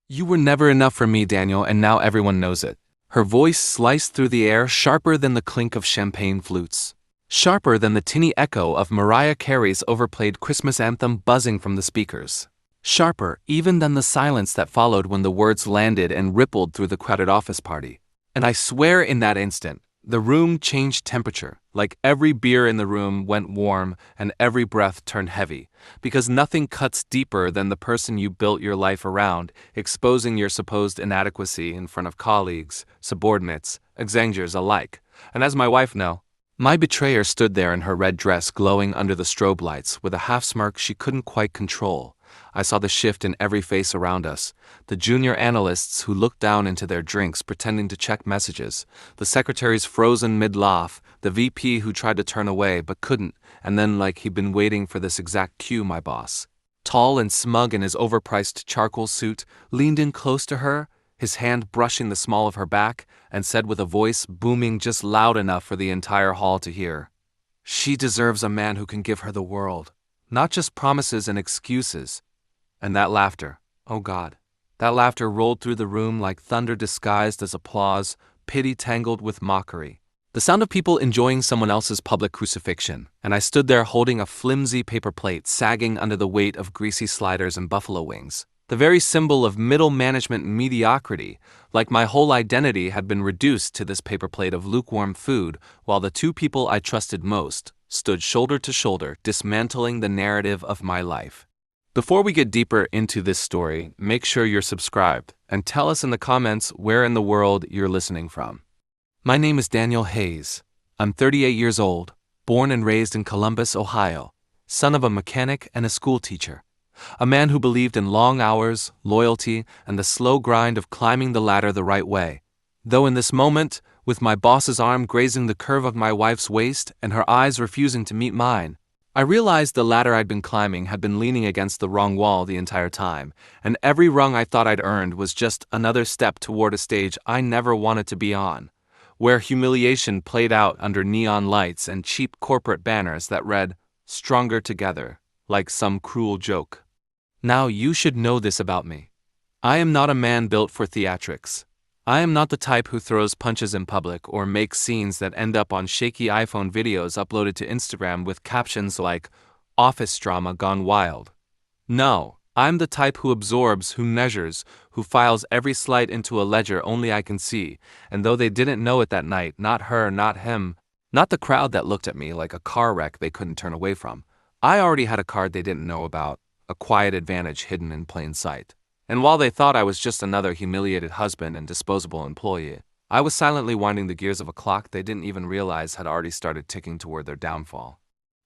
You were never enough for me, Daniel, and now everyone knows it. Her voice sliced through the air sharper than the clink of champagne flutes. Sharper than the tinny echo of Mariah Carey's overplayed Christmas anthem buzzing from the speakers. Sharper even than the silence that followed when the words landed and rippled through the crowded office party. And I swear in that instant, the room changed temperature, like every beer in the room went warm and every breath turned heavy, because nothing cuts deeper than the person you built your life around, exposing your supposed inadequacy in front of colleagues, subordinates, executives alike. And as my wife knows, my betrayer stood there in her red dress glowing under the strobe lights with a half-smirk she couldn't quite control. I saw the shift in every face around us. The junior analysts who looked down into their drinks pretending to check messages, the secretaries frozen mid-laugh, the VP who tried to turn away but couldn't, and then like he'd been waiting for this exact cue, my boss. Tall and smug in his overpriced charcoal suit, leaned in close to her, his hand brushing the small of her back, and said with a voice booming just loud enough for the entire hall to hear, "She deserves a man who can give her the world, not just promises and excuses." And that laughter, oh God, that laughter rolled through the room like thunder disguised as applause, pity tangled with mockery. The sound of people enjoying someone else's public crucifixion, and I stood there holding a flimsy paper plate sagging under the weight of greasy sliders and buffalo wings. The very symbol of middle management mediocrity, like my whole identity had been reduced to this paper plate of lukewarm food, while the two people I trusted most stood shoulder to shoulder, dismantling the narrative of my life. Before we get deeper into this story, make sure you're subscribed and tell us in the comments where in the world you're listening from. My name is Daniel Hayes. I'm 38 years old, born and raised in Columbus, Ohio, son of a mechanic and a school teacher. A man who believed in long hours, loyalty, and the slow grind of climbing the ladder the right way. Though in this moment, with my boss's arm grazing the curve of my wife's waist and her eyes refusing to meet mine, I realized the ladder I'd been climbing had been leaning against the wrong wall the entire time, and every rung I thought I'd earned was just another step toward a stage I never wanted to be on, where humiliation played out under neon lights and cheap corporate banners that read, "Stronger Together," like some cruel joke. Now you should know this about me. I am not a man built for theatrics. I am not the type who throws punches in public or makes scenes that end up on shaky iPhone videos uploaded to Instagram with captions like, "Office drama gone wild." No, I'm the type who absorbs, who measures, who files every slight into a ledger only I can see, and though they didn't know it that night, not her, not him, not the crowd that looked at me like a car wreck they couldn't turn away from, I already had a card they didn't know about, a quiet advantage hidden in plain sight. And while they thought I was just another humiliated husband and disposable employee, I was silently winding the gears of a clock they didn't even realize had already started ticking toward their downfall.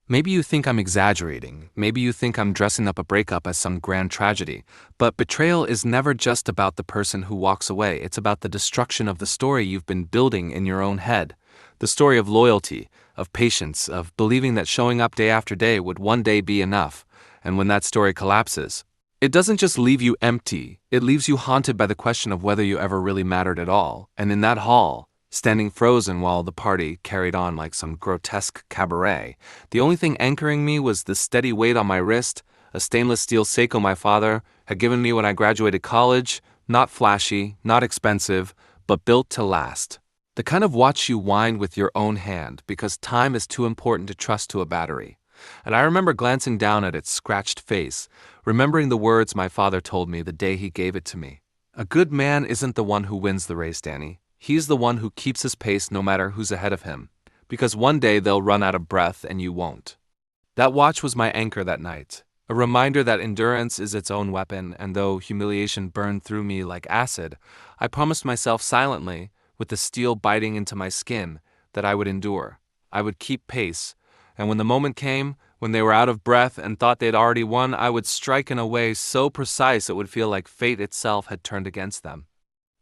Maybe you think I'm exaggerating, maybe you think I'm dressing up a breakup as some grand tragedy, but betrayal is never just about the person who walks away, it's about the destruction of the story you've been building in your own head. The story of loyalty, of patience, of believing that showing up day after day would one day be enough, and when that story collapses, it doesn't just leave you empty, it leaves you haunted by the question of whether you ever really mattered at all. And in that hall, standing frozen while the party carried on like some grotesque cabaret, the only thing anchoring me was the steady weight on my wrist, a stainless steel Seiko my father had given me when I graduated college, not flashy, not expensive, but built to last. The kind of watch you wind with your own hand because time is too important to trust to a battery. And I remember glancing down at its scratched face, remembering the words my father told me the day he gave it to me. A good man isn't the one who wins the race, Danny. He's the one who keeps his pace no matter who's ahead of him, because one day they'll run out of breath and you won't. That watch was my anchor that night, a reminder that endurance is its own weapon, and though humiliation burned through me like acid, I promised myself silently, with the steel biting into my skin, that I would endure. I would keep pace. And when the moment came, when they were out of breath and thought they'd already won, I would strike in a way so precise it would feel like fate itself had turned against them.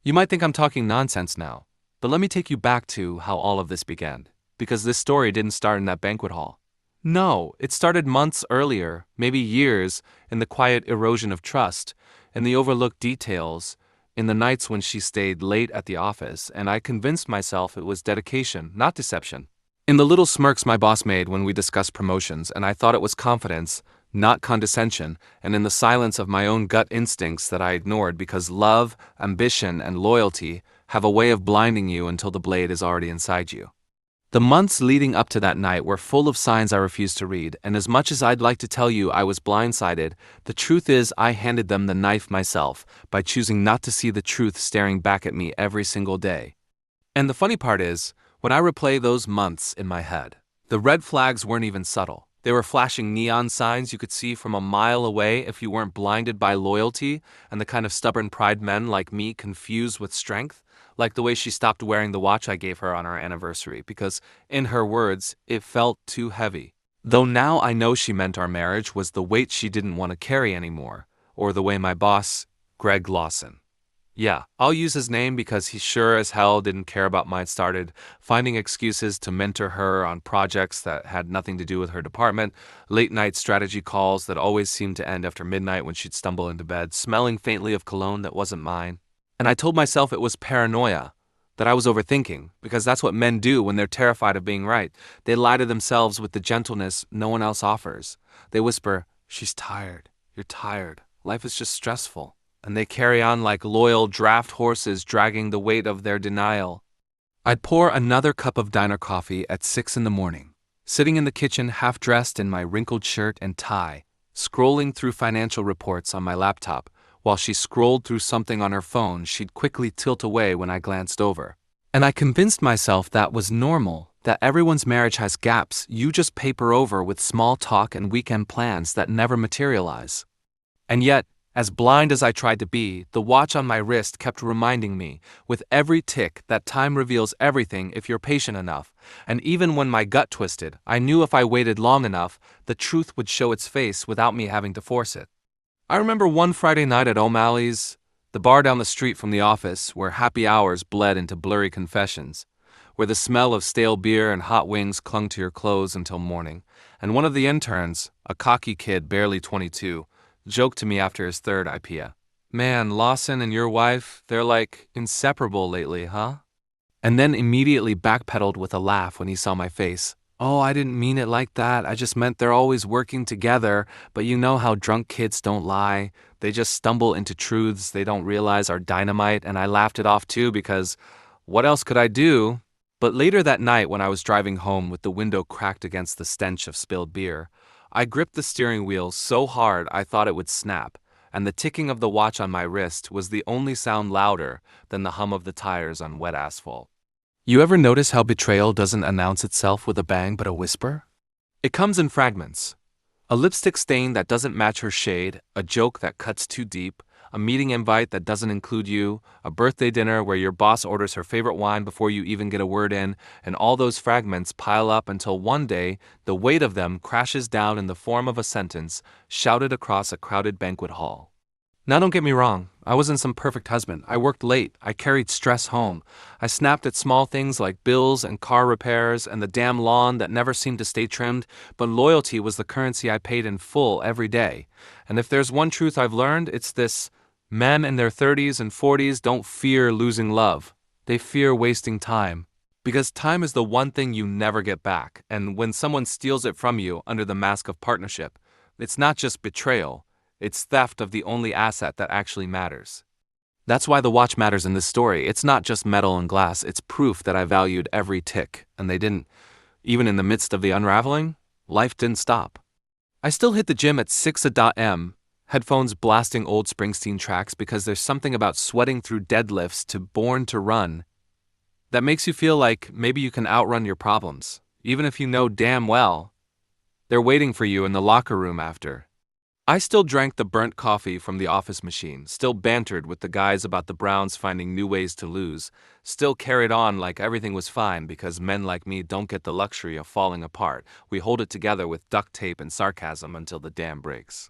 You might think I'm talking nonsense now, but let me take you back to how all of this began, because this story didn't start in that banquet hall. No, it started months earlier, maybe years, in the quiet erosion of trust, in the overlooked details, in the nights when she stayed late at the office, and I convinced myself it was dedication, not deception. In the little smirks my boss made when we discussed promotions, and I thought it was confidence, not condescension, and in the silence of my own gut instincts that I ignored because love, ambition, and loyalty have a way of blinding you until the blade is already inside you. The months leading up to that night were full of signs I refused to read, and as much as I'd like to tell you I was blindsided, the truth is I handed them the knife myself by choosing not to see the truth staring back at me every single day. And the funny part is, when I replay those months in my head, the red flags weren't even subtle. They were flashing neon signs you could see from a mile away if you weren't blinded by loyalty and the kind of stubborn pride men like me confused with strength, like the way she stopped wearing the watch I gave her on our anniversary because, in her words, it felt too heavy. Though now I know she meant our marriage was the weight she didn't want to carry anymore, or the way my boss, Greg Lawson. Yeah, I'll use his name because he sure as hell didn't care about mine started finding excuses to mentor her on projects that had nothing to do with her department, late night strategy calls that always seemed to end after midnight when she'd stumble into bed, smelling faintly of cologne that wasn't mine. And I told myself it was paranoia, that I was overthinking, because that's what men do when they're terrified of being right. They lie to themselves with the gentleness no one else offers. They whisper, "She's tired. You're tired. Life is just stressful." And they carry on like loyal draft horses dragging the weight of their denial. I'd pour another cup of diner coffee at 6 in the morning, sitting in the kitchen half-dressed in my wrinkled shirt and tie, scrolling through financial reports on my laptop. While she scrolled through something on her phone, she'd quickly tilt away when I glanced over. And I convinced myself that was normal, that everyone's marriage has gaps you just paper over with small talk and weekend plans that never materialize. And yet, as blind as I tried to be, the watch on my wrist kept reminding me, with every tick, that time reveals everything if you're patient enough. And even when my gut twisted, I knew if I waited long enough, the truth would show its face without me having to force it. I remember one Friday night at O'Malley's, the bar down the street from the office, where happy hours bled into blurry confessions, where the smell of stale beer and hot wings clung to your clothes until morning, and one of the interns, a cocky kid barely 22, joked to me after his third IPA. "Man, Lawson and your wife, they're like inseparable lately, huh?" And then immediately backpedaled with a laugh when he saw my face. "Oh, I didn't mean it like that. I just meant they're always working together, but you know how drunk kids don't lie. They just stumble into truths they don't realize are dynamite," and I laughed it off too because what else could I do? But later that night when I was driving home with the window cracked against the stench of spilled beer, I gripped the steering wheel so hard I thought it would snap, and the ticking of the watch on my wrist was the only sound louder than the hum of the tires on wet asphalt. You ever notice how betrayal doesn't announce itself with a bang but a whisper? It comes in fragments. A lipstick stain that doesn't match her shade, a joke that cuts too deep, a meeting invite that doesn't include you, a birthday dinner where your boss orders her favorite wine before you even get a word in, and all those fragments pile up until one day the weight of them crashes down in the form of a sentence shouted across a crowded banquet hall. Now don't get me wrong, I wasn't some perfect husband. I worked late, I carried stress home. I snapped at small things like bills and car repairs and the damn lawn that never seemed to stay trimmed, but loyalty was the currency I paid in full every day. And if there's one truth I've learned, it's this: men in their 30s and 40s don't fear losing love. They fear wasting time. Because time is the one thing you never get back, and when someone steals it from you under the mask of partnership, it's not just betrayal. It's theft of the only asset that actually matters. That's why the watch matters in this story. It's not just metal and glass, it's proof that I valued every tick, and they didn't. Even in the midst of the unraveling, life didn't stop. I still hit the gym at 6 a.m., headphones blasting old Springsteen tracks because there's something about sweating through deadlifts to Born to Run that makes you feel like maybe you can outrun your problems, even if you know damn well they're waiting for you in the locker room after. I still drank the burnt coffee from the office machine, still bantered with the guys about the Browns finding new ways to lose, still carried on like everything was fine because men like me don't get the luxury of falling apart. We hold it together with duct tape and sarcasm until the dam breaks.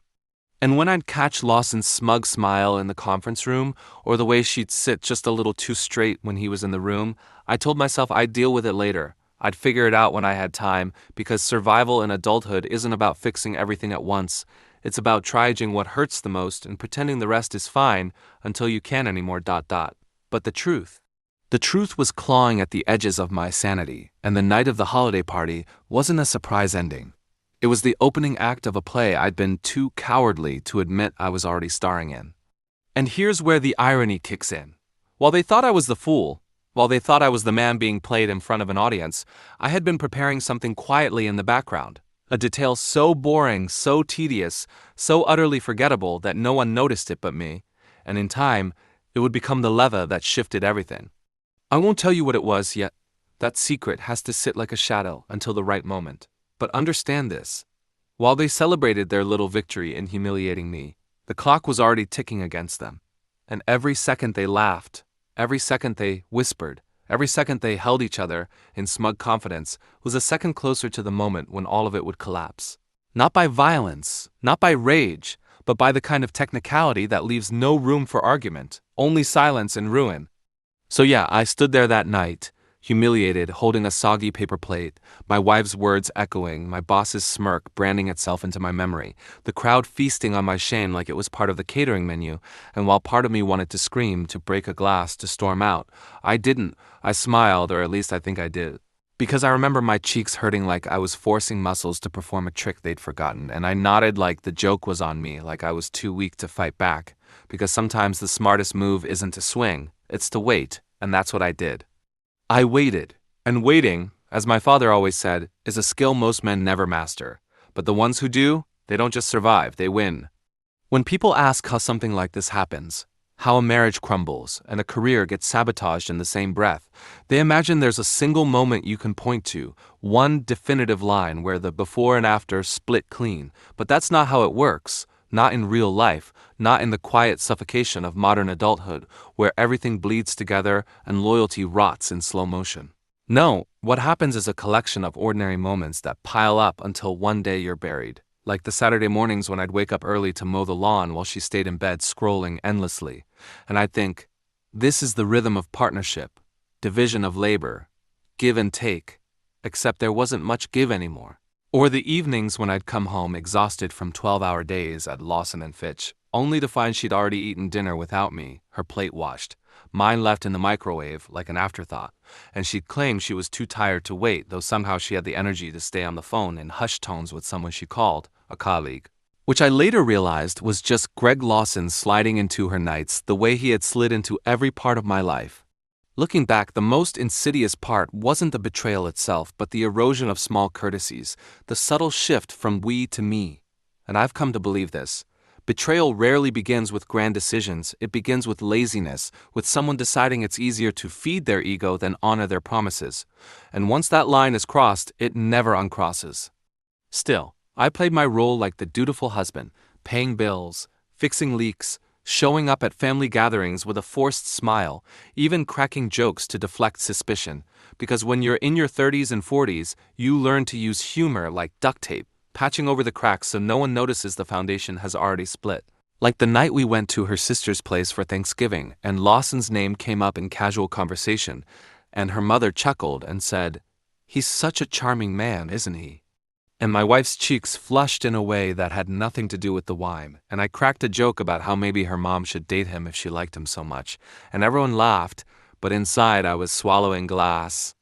And when I'd catch Lawson's smug smile in the conference room, or the way she'd sit just a little too straight when he was in the room, I told myself I'd deal with it later. I'd figure it out when I had time, because survival in adulthood isn't about fixing everything at once. It's about triaging what hurts the most and pretending the rest is fine until you can't anymore. But the truth was clawing at the edges of my sanity, and the night of the holiday party wasn't a surprise ending. It was the opening act of a play I'd been too cowardly to admit I was already starring in. And here's where the irony kicks in. While they thought I was the fool, while they thought I was the man being played in front of an audience, I had been preparing something quietly in the background. A detail so boring, so tedious, so utterly forgettable that no one noticed it but me. And in time, it would become the lever that shifted everything. I won't tell you what it was yet. That secret has to sit like a shadow until the right moment. But understand this. While they celebrated their little victory in humiliating me, the clock was already ticking against them. And every second they laughed, every second they whispered, every second they held each other in smug confidence was a second closer to the moment when all of it would collapse. Not by violence, not by rage, but by the kind of technicality that leaves no room for argument, only silence and ruin. So yeah, I stood there that night, humiliated, holding a soggy paper plate, my wife's words echoing, my boss's smirk branding itself into my memory, the crowd feasting on my shame like it was part of the catering menu, and while part of me wanted to scream, to break a glass, to storm out, I didn't. I smiled, or at least I think I did. Because I remember my cheeks hurting like I was forcing muscles to perform a trick they'd forgotten, and I nodded like the joke was on me, like I was too weak to fight back. Because sometimes the smartest move isn't to swing, it's to wait, and that's what I did. I waited, and waiting, as my father always said, is a skill most men never master. But the ones who do, they don't just survive, they win. When people ask how something like this happens, how a marriage crumbles and a career gets sabotaged in the same breath, they imagine there's a single moment you can point to, one definitive line where the before and after split clean. But that's not how it works. Not in real life, not in the quiet suffocation of modern adulthood, where everything bleeds together and loyalty rots in slow motion. No, what happens is a collection of ordinary moments that pile up until one day you're buried. Like the Saturday mornings when I'd wake up early to mow the lawn while she stayed in bed scrolling endlessly. And I'd think, this is the rhythm of partnership, division of labor, give and take, except there wasn't much give anymore. Or the evenings when I'd come home exhausted from 12-hour days at Lawson & Fitch, only to find she'd already eaten dinner without me, her plate washed, mine left in the microwave like an afterthought, and she'd claim she was too tired to wait, though somehow she had the energy to stay on the phone in hushed tones with someone she called a colleague. Which I later realized was just Greg Lawson sliding into her nights the way he had slid into every part of my life. Looking back, the most insidious part wasn't the betrayal itself, but the erosion of small courtesies, the subtle shift from we to me. And I've come to believe this. Betrayal rarely begins with grand decisions. It begins with laziness, with someone deciding it's easier to feed their ego than honor their promises. And once that line is crossed, it never uncrosses. Still, I played my role like the dutiful husband, paying bills, fixing leaks, showing up at family gatherings with a forced smile, even cracking jokes to deflect suspicion, because when you're in your 30s and 40s, you learn to use humor like duct tape, patching over the cracks so no one notices the foundation has already split. Like the night we went to her sister's place for Thanksgiving, and Lawson's name came up in casual conversation, and her mother chuckled and said, "He's such a charming man, isn't he?" And my wife's cheeks flushed in a way that had nothing to do with the wine, and I cracked a joke about how maybe her mom should date him if she liked him so much, and everyone laughed, but inside I was swallowing glass.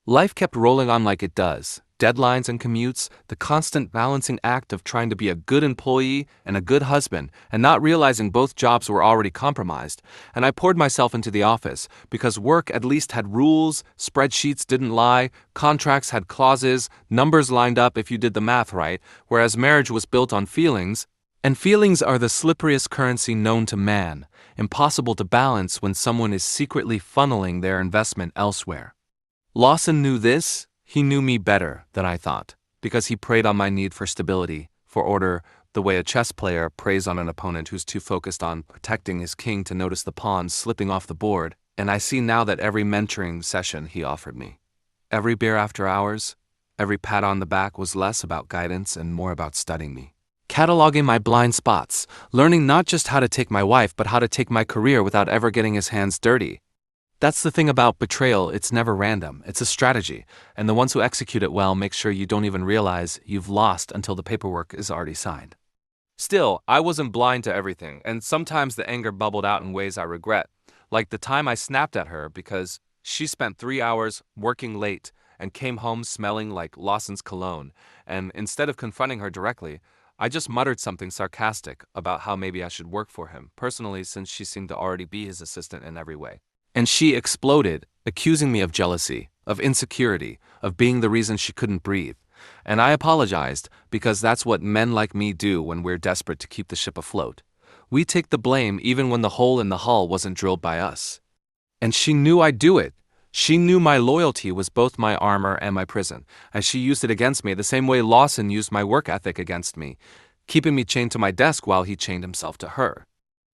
Life kept rolling on like it does. Deadlines and commutes, the constant balancing act of trying to be a good employee and a good husband, and not realizing both jobs were already compromised. And I poured myself into the office, because work at least had rules, spreadsheets didn't lie, contracts had clauses, numbers lined up if you did the math right, whereas marriage was built on feelings. And feelings are the slipperiest currency known to man, impossible to balance when someone is secretly funneling their investment elsewhere. Lawson knew this. He knew me better than I thought, because he preyed on my need for stability, for order, the way a chess player preys on an opponent who's too focused on protecting his king to notice the pawns slipping off the board. And I see now that every mentoring session he offered me, every beer after hours, every pat on the back was less about guidance and more about studying me. Cataloging my blind spots, learning not just how to take my wife, but how to take my career without ever getting his hands dirty. That's the thing about betrayal, it's never random, it's a strategy, and the ones who execute it well make sure you don't even realize you've lost until the paperwork is already signed. Still, I wasn't blind to everything, and sometimes the anger bubbled out in ways I regret, like the time I snapped at her because she spent 3 hours working late and came home smelling like Lawson's cologne, and instead of confronting her directly, I just muttered something sarcastic about how maybe I should work for him, personally, since she seemed to already be his assistant in every way. And she exploded, accusing me of jealousy, of insecurity, of being the reason she couldn't breathe. And I apologized, because that's what men like me do when we're desperate to keep the ship afloat. We take the blame even when the hole in the hull wasn't drilled by us. And she knew I'd do it. She knew my loyalty was both my armor and my prison, and she used it against me the same way Lawson used my work ethic against me, keeping me chained to my desk while he chained himself to her.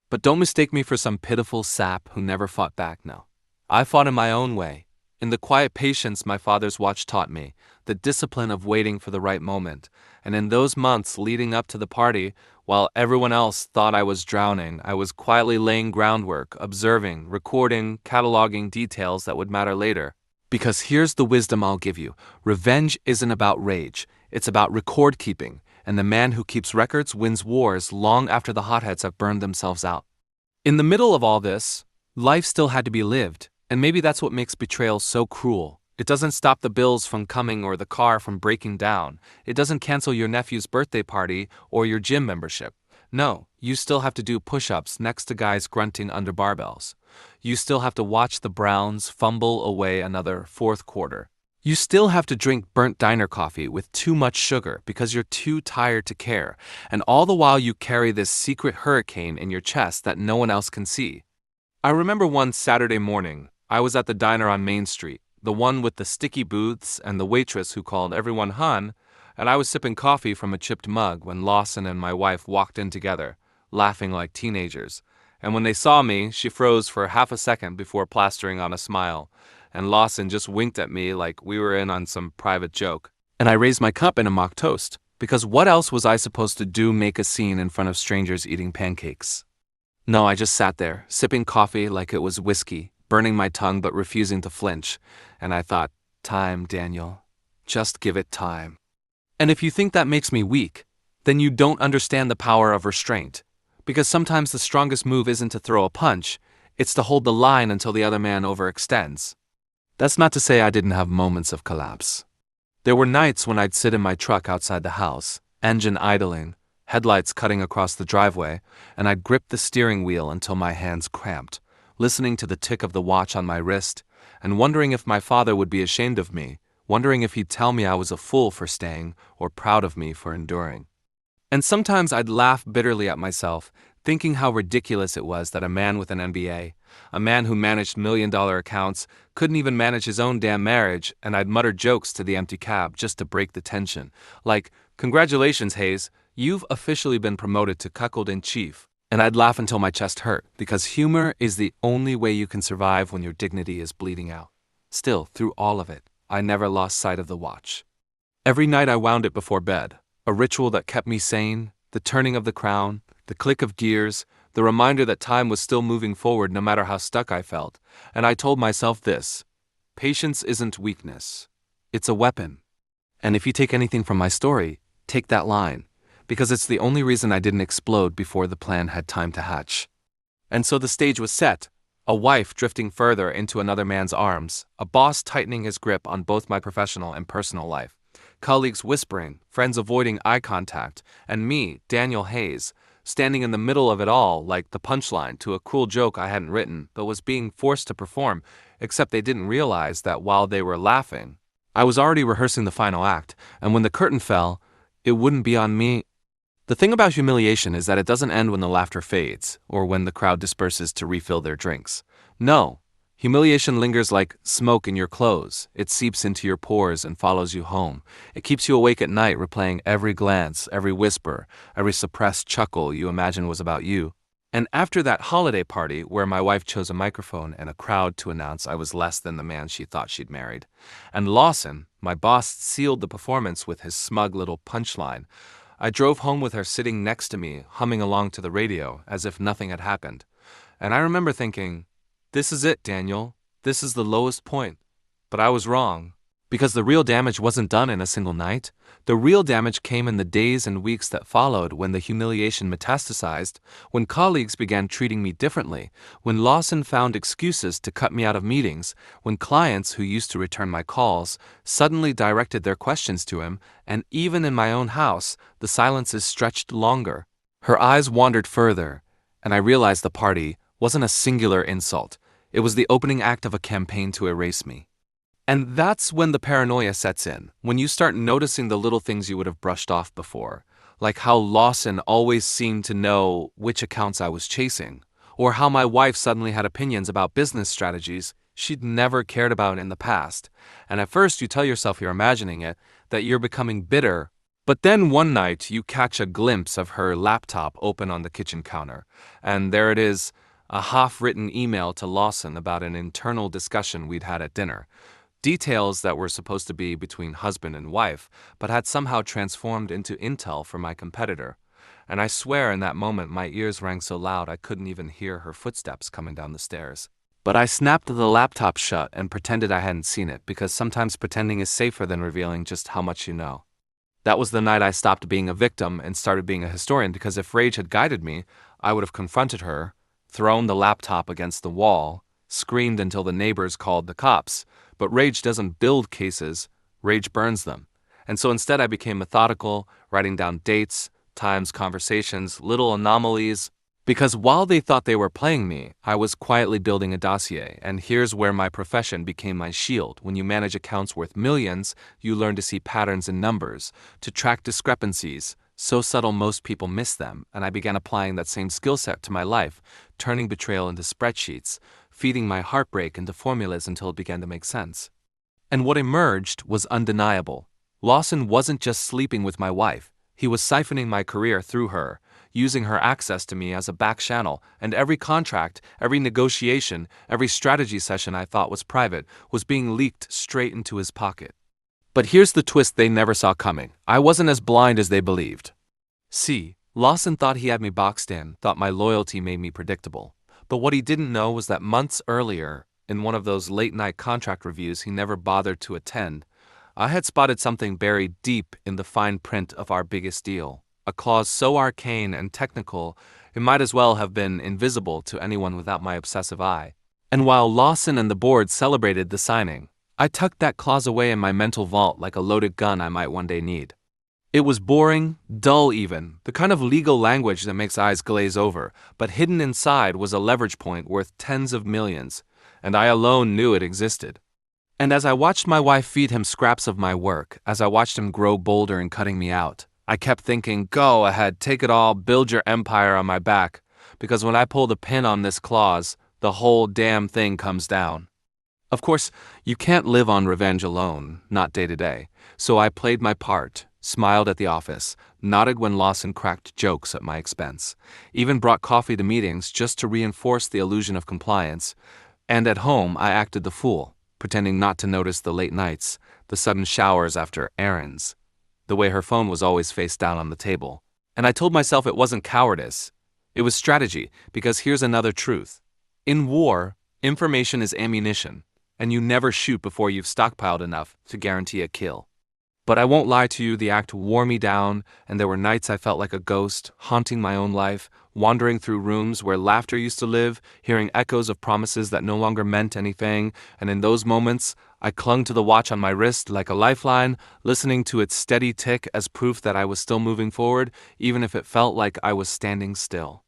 But don't mistake me for some pitiful sap who never fought back, no. I fought in my own way, in the quiet patience my father's watch taught me, the discipline of waiting for the right moment, and in those months leading up to the party, while everyone else thought I was drowning, I was quietly laying groundwork, observing, recording, cataloging details that would matter later. Because here's the wisdom I'll give you. Revenge isn't about rage, it's about record keeping, and the man who keeps records wins wars long after the hotheads have burned themselves out. In the middle of all this, life still had to be lived, and maybe that's what makes betrayal so cruel. It doesn't stop the bills from coming or the car from breaking down. It doesn't cancel your nephew's birthday party or your gym membership. No, you still have to do push-ups next to guys grunting under barbells. You still have to watch the Browns fumble away another fourth quarter. You still have to drink burnt diner coffee with too much sugar because you're too tired to care, and all the while you carry this secret hurricane in your chest that no one else can see. I remember one Saturday morning, I was at the diner on Main Street, the one with the sticky booths and the waitress who called everyone hun, and I was sipping coffee from a chipped mug when Lawson and my wife walked in together, laughing like teenagers. And when they saw me, she froze for half a second before plastering on a smile, and Lawson just winked at me like we were in on some private joke. And I raised my cup in a mock toast, because what else was I supposed to do, make a scene in front of strangers eating pancakes? No, I just sat there, sipping coffee like it was whiskey, burning my tongue but refusing to flinch, and I thought, time, Daniel. Just give it time. And if you think that makes me weak, then you don't understand the power of restraint, because sometimes the strongest move isn't to throw a punch, it's to hold the line until the other man overextends. That's not to say I didn't have moments of collapse. There were nights when I'd sit in my truck outside the house, engine idling, headlights cutting across the driveway, and I'd grip the steering wheel until my hands cramped, listening to the tick of the watch on my wrist, and wondering if my father would be ashamed of me, wondering if he'd tell me I was a fool for staying or proud of me for enduring. And sometimes I'd laugh bitterly at myself, thinking how ridiculous it was that a man with an MBA, a man who managed million-dollar accounts, couldn't even manage his own damn marriage, and I'd mutter jokes to the empty cab just to break the tension, like, "Congratulations, Hayes, you've officially been promoted to cuckold-in-chief." And I'd laugh until my chest hurt, because humor is the only way you can survive when your dignity is bleeding out. Still, through all of it, I never lost sight of the watch. Every night I wound it before bed, a ritual that kept me sane, the turning of the crown, the click of gears, the reminder that time was still moving forward no matter how stuck I felt, and I told myself this: patience isn't weakness, it's a weapon. And if you take anything from my story, take that line, because it's the only reason I didn't explode before the plan had time to hatch. And so the stage was set, a wife drifting further into another man's arms, a boss tightening his grip on both my professional and personal life, colleagues whispering, friends avoiding eye contact, and me, Daniel Hayes, standing in the middle of it all like the punchline to a cruel joke I hadn't written but was being forced to perform, except they didn't realize that while they were laughing, I was already rehearsing the final act, and when the curtain fell, it wouldn't be on me. The thing about humiliation is that it doesn't end when the laughter fades, or when the crowd disperses to refill their drinks. No, humiliation lingers like smoke in your clothes. It seeps into your pores and follows you home. It keeps you awake at night, replaying every glance, every whisper, every suppressed chuckle you imagine was about you. And after that holiday party where my wife chose a microphone and a crowd to announce I was less than the man she thought she'd married, and Lawson, my boss, sealed the performance with his smug little punchline, I drove home with her sitting next to me, humming along to the radio, as if nothing had happened. And I remember thinking, this is it, Daniel. This is the lowest point. But I was wrong. Because the real damage wasn't done in a single night. The real damage came in the days and weeks that followed, when the humiliation metastasized, when colleagues began treating me differently, when Lawson found excuses to cut me out of meetings, when clients who used to return my calls suddenly directed their questions to him, and even in my own house, the silences stretched longer. Her eyes wandered further, and I realized the party wasn't a singular insult. It was the opening act of a campaign to erase me. And that's when the paranoia sets in, when you start noticing the little things you would have brushed off before, like how Lawson always seemed to know which accounts I was chasing, or how my wife suddenly had opinions about business strategies she'd never cared about in the past. And at first you tell yourself you're imagining it, that you're becoming bitter, but then one night you catch a glimpse of her laptop open on the kitchen counter, and there it is, a half-written email to Lawson about an internal discussion we'd had at dinner. Details that were supposed to be between husband and wife, but had somehow transformed into intel for my competitor. And I swear in that moment my ears rang so loud I couldn't even hear her footsteps coming down the stairs. But I snapped the laptop shut and pretended I hadn't seen it, because sometimes pretending is safer than revealing just how much you know. That was the night I stopped being a victim and started being a historian, because if rage had guided me, I would have confronted her, thrown the laptop against the wall, screamed until the neighbors called the cops. But rage doesn't build cases, rage burns them. And so instead I became methodical, writing down dates, times, conversations, little anomalies, because while they thought they were playing me, I was quietly building a dossier. And here's where my profession became my shield. When you manage accounts worth millions, you learn to see patterns in numbers, to track discrepancies, so subtle most people miss them. And I began applying that same skill set to my life, turning betrayal into spreadsheets, feeding my heartbreak into formulas until it began to make sense. And what emerged was undeniable. Lawson wasn't just sleeping with my wife, he was siphoning my career through her, using her access to me as a back channel, and every contract, every negotiation, every strategy session I thought was private was being leaked straight into his pocket. But here's the twist they never saw coming. I wasn't as blind as they believed. See, Lawson thought he had me boxed in, thought my loyalty made me predictable. But what he didn't know was that months earlier, in one of those late-night contract reviews he never bothered to attend, I had spotted something buried deep in the fine print of our biggest deal, a clause so arcane and technical it might as well have been invisible to anyone without my obsessive eye. And while Lawson and the board celebrated the signing, I tucked that clause away in my mental vault like a loaded gun I might one day need. It was boring, dull even, the kind of legal language that makes eyes glaze over, but hidden inside was a leverage point worth tens of millions, and I alone knew it existed. And as I watched my wife feed him scraps of my work, as I watched him grow bolder in cutting me out, I kept thinking, go ahead, take it all, build your empire on my back, because when I pull the pin on this clause, the whole damn thing comes down. Of course, you can't live on revenge alone, not day to day, so I played my part, smiled at the office, nodded when Lawson cracked jokes at my expense, even brought coffee to meetings just to reinforce the illusion of compliance, and at home I acted the fool, pretending not to notice the late nights, the sudden showers after errands, the way her phone was always face down on the table. And I told myself it wasn't cowardice, it was strategy, because here's another truth. In war, information is ammunition, and you never shoot before you've stockpiled enough to guarantee a kill. But I won't lie to you, the act wore me down, and there were nights I felt like a ghost, haunting my own life, wandering through rooms where laughter used to live, hearing echoes of promises that no longer meant anything, and in those moments, I clung to the watch on my wrist like a lifeline, listening to its steady tick as proof that I was still moving forward, even if it felt like I was standing still.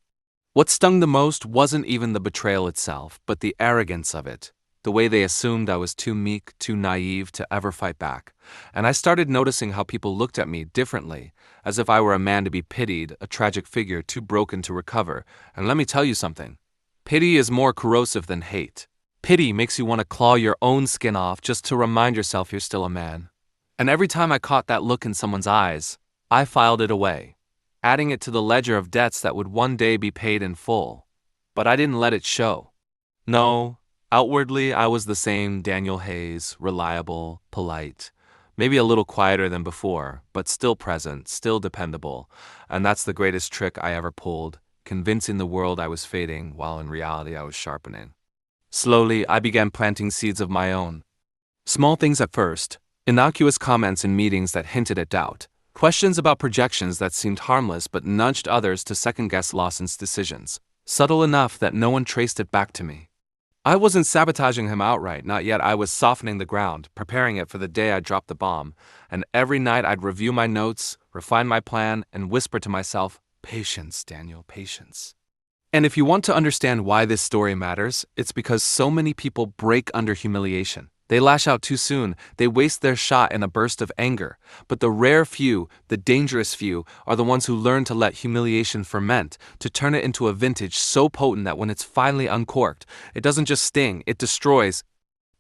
What stung the most wasn't even the betrayal itself, but the arrogance of it. The way they assumed I was too meek, too naive to ever fight back. And I started noticing how people looked at me differently, as if I were a man to be pitied, a tragic figure too broken to recover. And let me tell you something. Pity is more corrosive than hate. Pity makes you want to claw your own skin off just to remind yourself you're still a man. And every time I caught that look in someone's eyes, I filed it away, adding it to the ledger of debts that would one day be paid in full. But I didn't let it show. No. Outwardly, I was the same Daniel Hayes, reliable, polite, maybe a little quieter than before, but still present, still dependable, and that's the greatest trick I ever pulled, convincing the world I was fading while in reality I was sharpening. Slowly, I began planting seeds of my own. Small things at first, Innocuous comments in meetings that hinted at doubt. Questions about projections that seemed harmless but nudged others to second-guess Lawson's decisions. Subtle enough that no one traced it back to me. I wasn't sabotaging him outright, not yet. I was softening the ground, preparing it for the day I dropped the bomb, and every night I'd review my notes, refine my plan, and whisper to myself, "Patience, Daniel, patience." And if you want to understand why this story matters, it's because so many people break under humiliation. They lash out too soon, they waste their shot in a burst of anger. But the rare few, the dangerous few, are the ones who learn to let humiliation ferment, to turn it into a vintage so potent that when it's finally uncorked, it doesn't just sting, it destroys.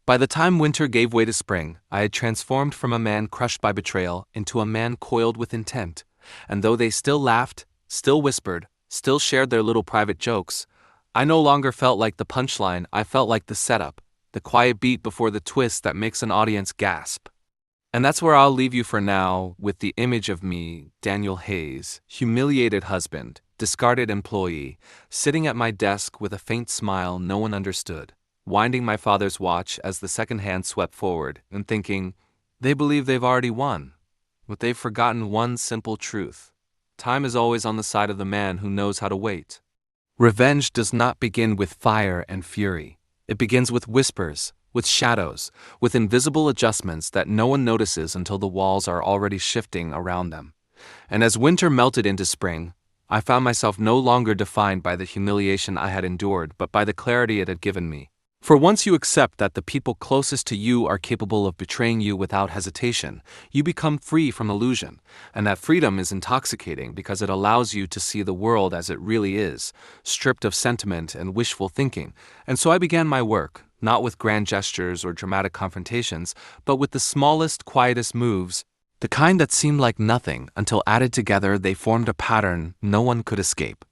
By the time winter gave way to spring, I had transformed from a man crushed by betrayal into a man coiled with intent. And though they still laughed, still whispered, still shared their little private jokes, I no longer felt like the punchline, I felt like the setup. The quiet beat before the twist that makes an audience gasp. And that's where I'll leave you for now, with the image of me, Daniel Hayes, humiliated husband, discarded employee, sitting at my desk with a faint smile no one understood, winding my father's watch as the second hand swept forward, and thinking, they believe they've already won. But they've forgotten one simple truth. Time is always on the side of the man who knows how to wait. Revenge does not begin with fire and fury. It begins with whispers, with shadows, with invisible adjustments that no one notices until the walls are already shifting around them. And as winter melted into spring, I found myself no longer defined by the humiliation I had endured, but by the clarity it had given me. For once you accept that the people closest to you are capable of betraying you without hesitation, you become free from illusion, and that freedom is intoxicating because it allows you to see the world as it really is, stripped of sentiment and wishful thinking. And so I began my work, not with grand gestures or dramatic confrontations, but with the smallest, quietest moves, the kind that seemed like nothing until added together they formed a pattern no one could escape.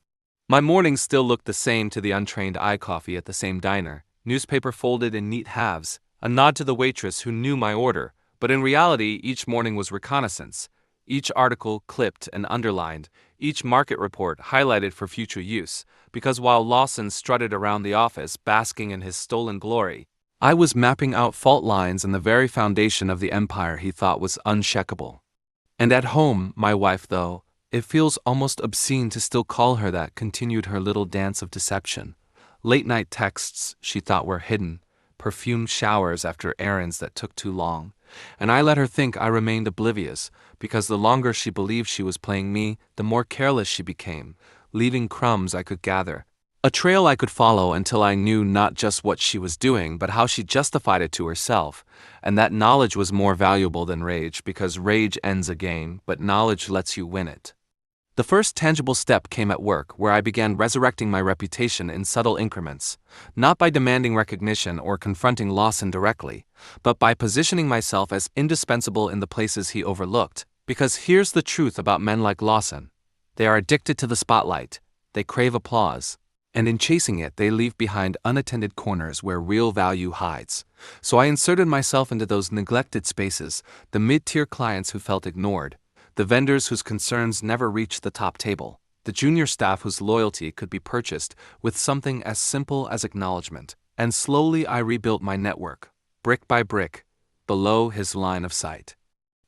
My mornings still looked the same to the untrained eye, coffee at the same diner, newspaper folded in neat halves, a nod to the waitress who knew my order, but in reality each morning was reconnaissance, each article clipped and underlined, each market report highlighted for future use, because while Lawson strutted around the office basking in his stolen glory, I was mapping out fault lines in the very foundation of the empire he thought was uncheckable. And at home, my wife, though, it feels almost obscene to still call her that, continued her little dance of deception. Late-night texts she thought were hidden, perfumed showers after errands that took too long, and I let her think I remained oblivious, because the longer she believed she was playing me, the more careless she became, leaving crumbs I could gather, a trail I could follow until I knew not just what she was doing, but how she justified it to herself, and that knowledge was more valuable than rage, because rage ends a game, but knowledge lets you win it. The first tangible step came at work, where I began resurrecting my reputation in subtle increments, not by demanding recognition or confronting Lawson directly, but by positioning myself as indispensable in the places he overlooked. Because here's the truth about men like Lawson. They are addicted to the spotlight, they crave applause, and in chasing it they leave behind unattended corners where real value hides. So I inserted myself into those neglected spaces, the mid-tier clients who felt ignored, the vendors whose concerns never reached the top table, the junior staff whose loyalty could be purchased with something as simple as acknowledgement. And slowly I rebuilt my network, brick by brick, below his line of sight.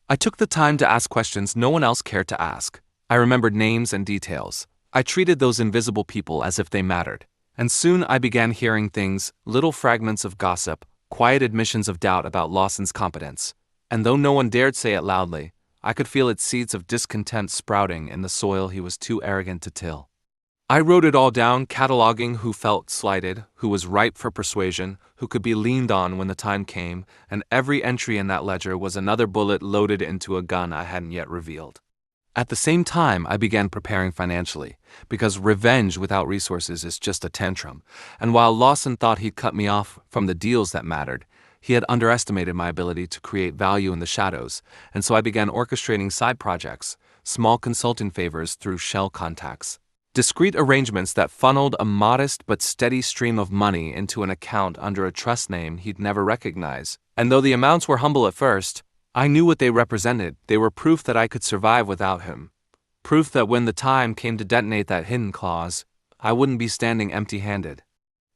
I took the time to ask questions no one else cared to ask. I remembered names and details. I treated those invisible people as if they mattered. And soon I began hearing things, little fragments of gossip, quiet admissions of doubt about Lawson's competence. And though no one dared say it loudly, I could feel its seeds of discontent sprouting in the soil he was too arrogant to till. I wrote it all down, cataloging who felt slighted, who was ripe for persuasion, who could be leaned on when the time came, and every entry in that ledger was another bullet loaded into a gun I hadn't yet revealed. At the same time, I began preparing financially, because revenge without resources is just a tantrum, and while Lawson thought he'd cut me off from the deals that mattered, he had underestimated my ability to create value in the shadows, and so I began orchestrating side projects, small consulting favors through shell contacts, discreet arrangements that funneled a modest but steady stream of money into an account under a trust name he'd never recognize. And though the amounts were humble at first, I knew what they represented. They were proof that I could survive without him. Proof that when the time came to detonate that hidden clause, I wouldn't be standing empty-handed.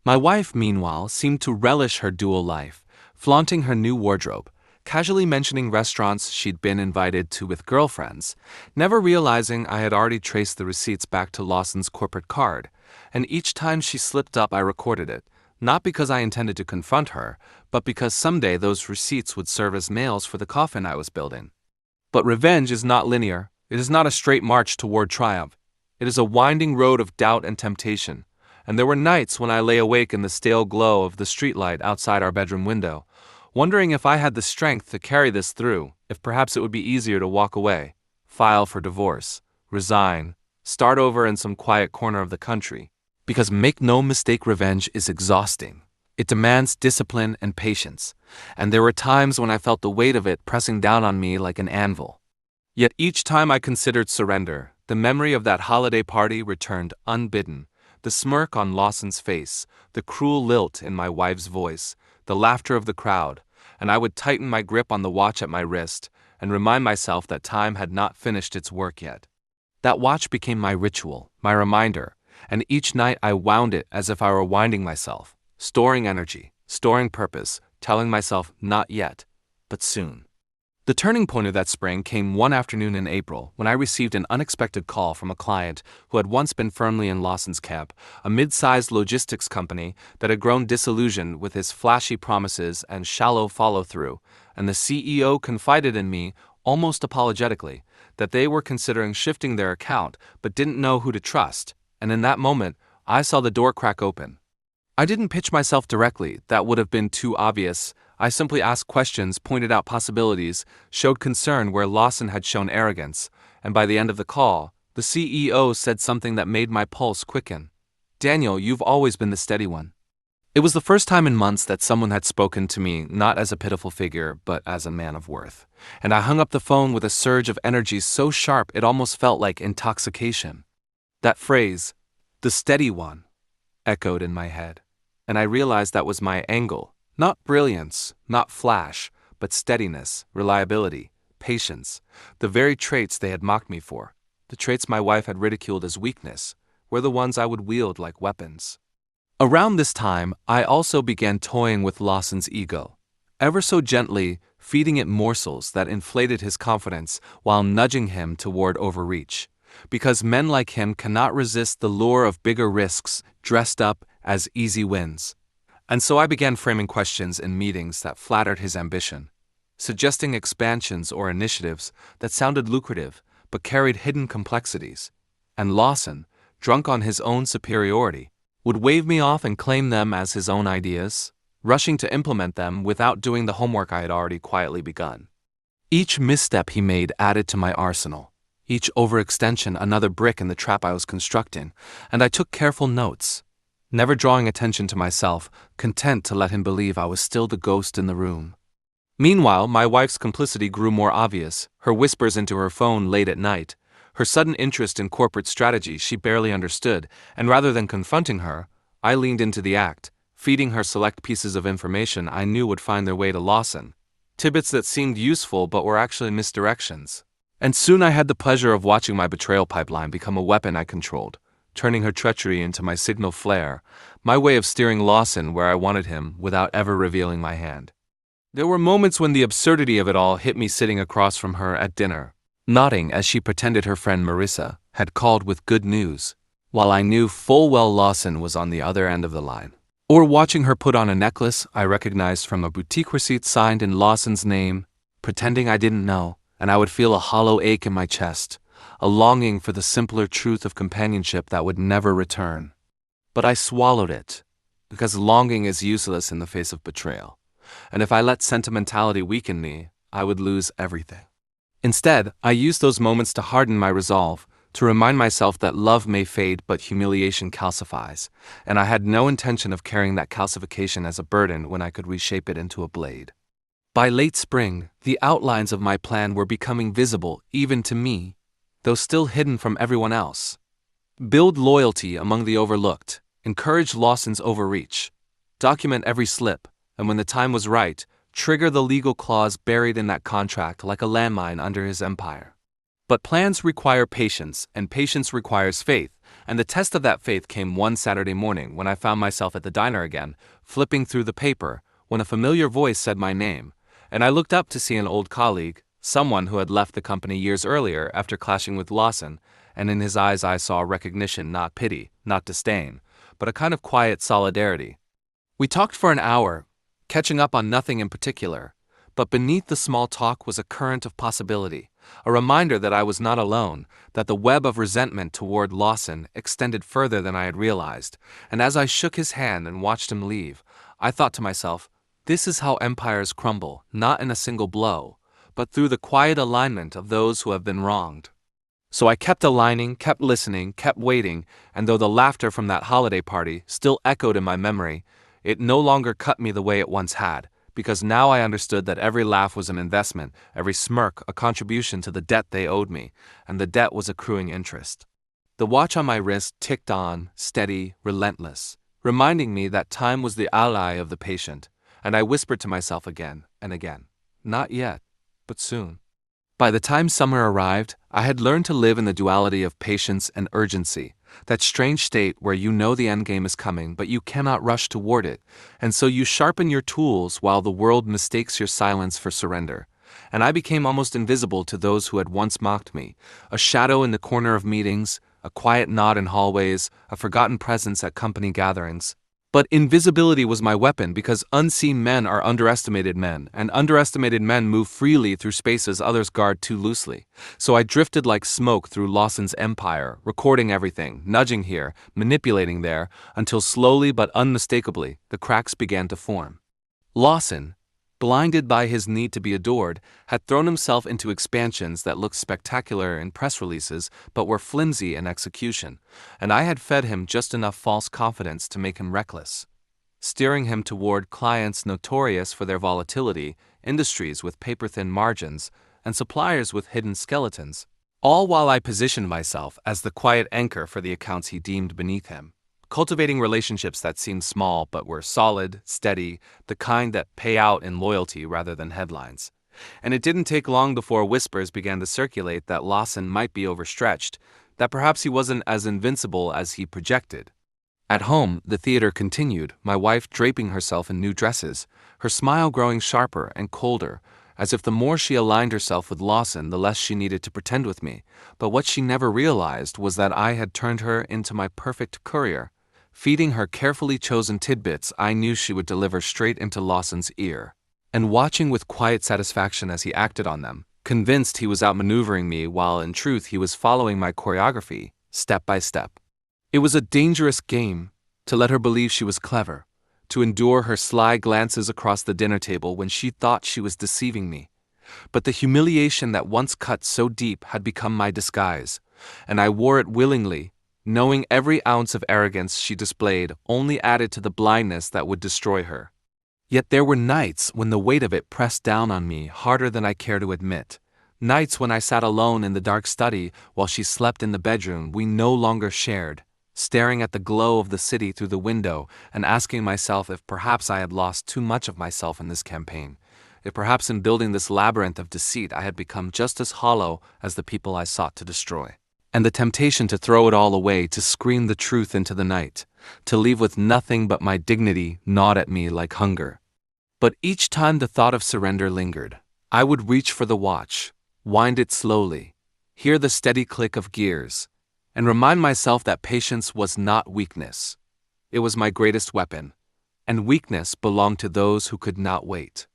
My wife, meanwhile, seemed to relish her dual life, flaunting her new wardrobe, casually mentioning restaurants she'd been invited to with girlfriends, never realizing I had already traced the receipts back to Lawson's corporate card, and each time she slipped up I recorded it, not because I intended to confront her, but because someday those receipts would serve as nails for the coffin I was building. But revenge is not linear. It is not a straight march toward triumph. It is a winding road of doubt and temptation, and there were nights when I lay awake in the stale glow of the streetlight outside our bedroom window, wondering if I had the strength to carry this through, if perhaps it would be easier to walk away, file for divorce, resign, start over in some quiet corner of the country. Because make no mistake, revenge is exhausting. It demands discipline and patience, and there were times when I felt the weight of it pressing down on me like an anvil. Yet each time I considered surrender, the memory of that holiday party returned unbidden, the smirk on Lawson's face, the cruel lilt in my wife's voice, the laughter of the crowd, and I would tighten my grip on the watch at my wrist and remind myself that time had not finished its work yet. That watch became my ritual, my reminder, and each night I wound it as if I were winding myself, storing energy, storing purpose, telling myself not yet, but soon. The turning point of that spring came one afternoon in April when I received an unexpected call from a client who had once been firmly in Lawson's camp, a mid-sized logistics company that had grown disillusioned with his flashy promises and shallow follow-through, and the CEO confided in me, almost apologetically, that they were considering shifting their account but didn't know who to trust, and in that moment, I saw the door crack open. I didn't pitch myself directly, that would have been too obvious. I simply asked questions, pointed out possibilities, showed concern where Lawson had shown arrogance, and by the end of the call, the CEO said something that made my pulse quicken. "Daniel, you've always been the steady one." It was the first time in months that someone had spoken to me not as a pitiful figure, but as a man of worth, and I hung up the phone with a surge of energy so sharp it almost felt like intoxication. That phrase, "the steady one," echoed in my head, and I realized that was my angle. Not brilliance, not flash, but steadiness, reliability, patience, the very traits they had mocked me for, the traits my wife had ridiculed as weakness, were the ones I would wield like weapons. Around this time, I also began toying with Lawson's ego, ever so gently feeding it morsels that inflated his confidence while nudging him toward overreach, because men like him cannot resist the lure of bigger risks dressed up as easy wins. And so I began framing questions in meetings that flattered his ambition, suggesting expansions or initiatives that sounded lucrative but carried hidden complexities. And Lawson, drunk on his own superiority, would wave me off and claim them as his own ideas, rushing to implement them without doing the homework I had already quietly begun. Each misstep he made added to my arsenal, each overextension another brick in the trap I was constructing, and I took careful notes, never drawing attention to myself, content to let him believe I was still the ghost in the room. Meanwhile, my wife's complicity grew more obvious, her whispers into her phone late at night, her sudden interest in corporate strategy she barely understood, and rather than confronting her, I leaned into the act, feeding her select pieces of information I knew would find their way to Lawson, tidbits that seemed useful but were actually misdirections. And soon I had the pleasure of watching my betrayal pipeline become a weapon I controlled, turning her treachery into my signal flare, my way of steering Lawson where I wanted him without ever revealing my hand. There were moments when the absurdity of it all hit me sitting across from her at dinner, nodding as she pretended her friend Marissa had called with good news, while I knew full well Lawson was on the other end of the line. Or watching her put on a necklace I recognized from a boutique receipt signed in Lawson's name, pretending I didn't know, and I would feel a hollow ache in my chest, a longing for the simpler truth of companionship that would never return. But I swallowed it, because longing is useless in the face of betrayal, and if I let sentimentality weaken me, I would lose everything. Instead, I used those moments to harden my resolve, to remind myself that love may fade but humiliation calcifies, and I had no intention of carrying that calcification as a burden when I could reshape it into a blade. By late spring, the outlines of my plan were becoming visible even to me, though still hidden from everyone else. Build loyalty among the overlooked, encourage Lawson's overreach, document every slip, and when the time was right, trigger the legal clause buried in that contract like a landmine under his empire. But plans require patience, and patience requires faith, and the test of that faith came one Saturday morning when I found myself at the diner again, flipping through the paper, when a familiar voice said my name, and I looked up to see an old colleague, someone who had left the company years earlier after clashing with Lawson, and in his eyes I saw recognition, not pity, not disdain, but a kind of quiet solidarity. We talked for an hour, catching up on nothing in particular, but beneath the small talk was a current of possibility, a reminder that I was not alone, that the web of resentment toward Lawson extended further than I had realized, and as I shook his hand and watched him leave, I thought to myself, this is how empires crumble, not in a single blow, but through the quiet alignment of those who have been wronged. So I kept aligning, kept listening, kept waiting, and though the laughter from that holiday party still echoed in my memory, it no longer cut me the way it once had, because now I understood that every laugh was an investment, every smirk a contribution to the debt they owed me, and the debt was accruing interest. The watch on my wrist ticked on, steady, relentless, reminding me that time was the ally of the patient, and I whispered to myself again and again, not yet, but soon. By the time summer arrived, I had learned to live in the duality of patience and urgency, that strange state where you know the endgame is coming but you cannot rush toward it, and so you sharpen your tools while the world mistakes your silence for surrender. And I became almost invisible to those who had once mocked me, a shadow in the corner of meetings, a quiet nod in hallways, a forgotten presence at company gatherings. But invisibility was my weapon because unseen men are underestimated men, and underestimated men move freely through spaces others guard too loosely. So I drifted like smoke through Lawson's empire, recording everything, nudging here, manipulating there, until slowly but unmistakably the cracks began to form. Lawson, blinded by his need to be adored, had thrown himself into expansions that looked spectacular in press releases but were flimsy in execution, and I had fed him just enough false confidence to make him reckless, steering him toward clients notorious for their volatility, industries with paper-thin margins, and suppliers with hidden skeletons, all while I positioned myself as the quiet anchor for the accounts he deemed beneath him, cultivating relationships that seemed small but were solid, steady, the kind that pay out in loyalty rather than headlines. And it didn't take long before whispers began to circulate that Lawson might be overstretched, that perhaps he wasn't as invincible as he projected. At home, the theater continued, my wife draping herself in new dresses, her smile growing sharper and colder, as if the more she aligned herself with Lawson, the less she needed to pretend with me. But what she never realized was that I had turned her into my perfect courier, feeding her carefully chosen tidbits I knew she would deliver straight into Lawson's ear, and watching with quiet satisfaction as he acted on them, convinced he was outmaneuvering me while in truth he was following my choreography, step by step. It was a dangerous game, to let her believe she was clever, to endure her sly glances across the dinner table when she thought she was deceiving me. But the humiliation that once cut so deep had become my disguise, and I wore it willingly, knowing every ounce of arrogance she displayed only added to the blindness that would destroy her. Yet there were nights when the weight of it pressed down on me harder than I care to admit, nights when I sat alone in the dark study while she slept in the bedroom we no longer shared, staring at the glow of the city through the window and asking myself if perhaps I had lost too much of myself in this campaign, if perhaps in building this labyrinth of deceit I had become just as hollow as the people I sought to destroy. And the temptation to throw it all away, to scream the truth into the night, to leave with nothing but my dignity gnawed at me like hunger. But each time the thought of surrender lingered, I would reach for the watch, wind it slowly, hear the steady click of gears, and remind myself that patience was not weakness. It was my greatest weapon, and weakness belonged to those who could not wait.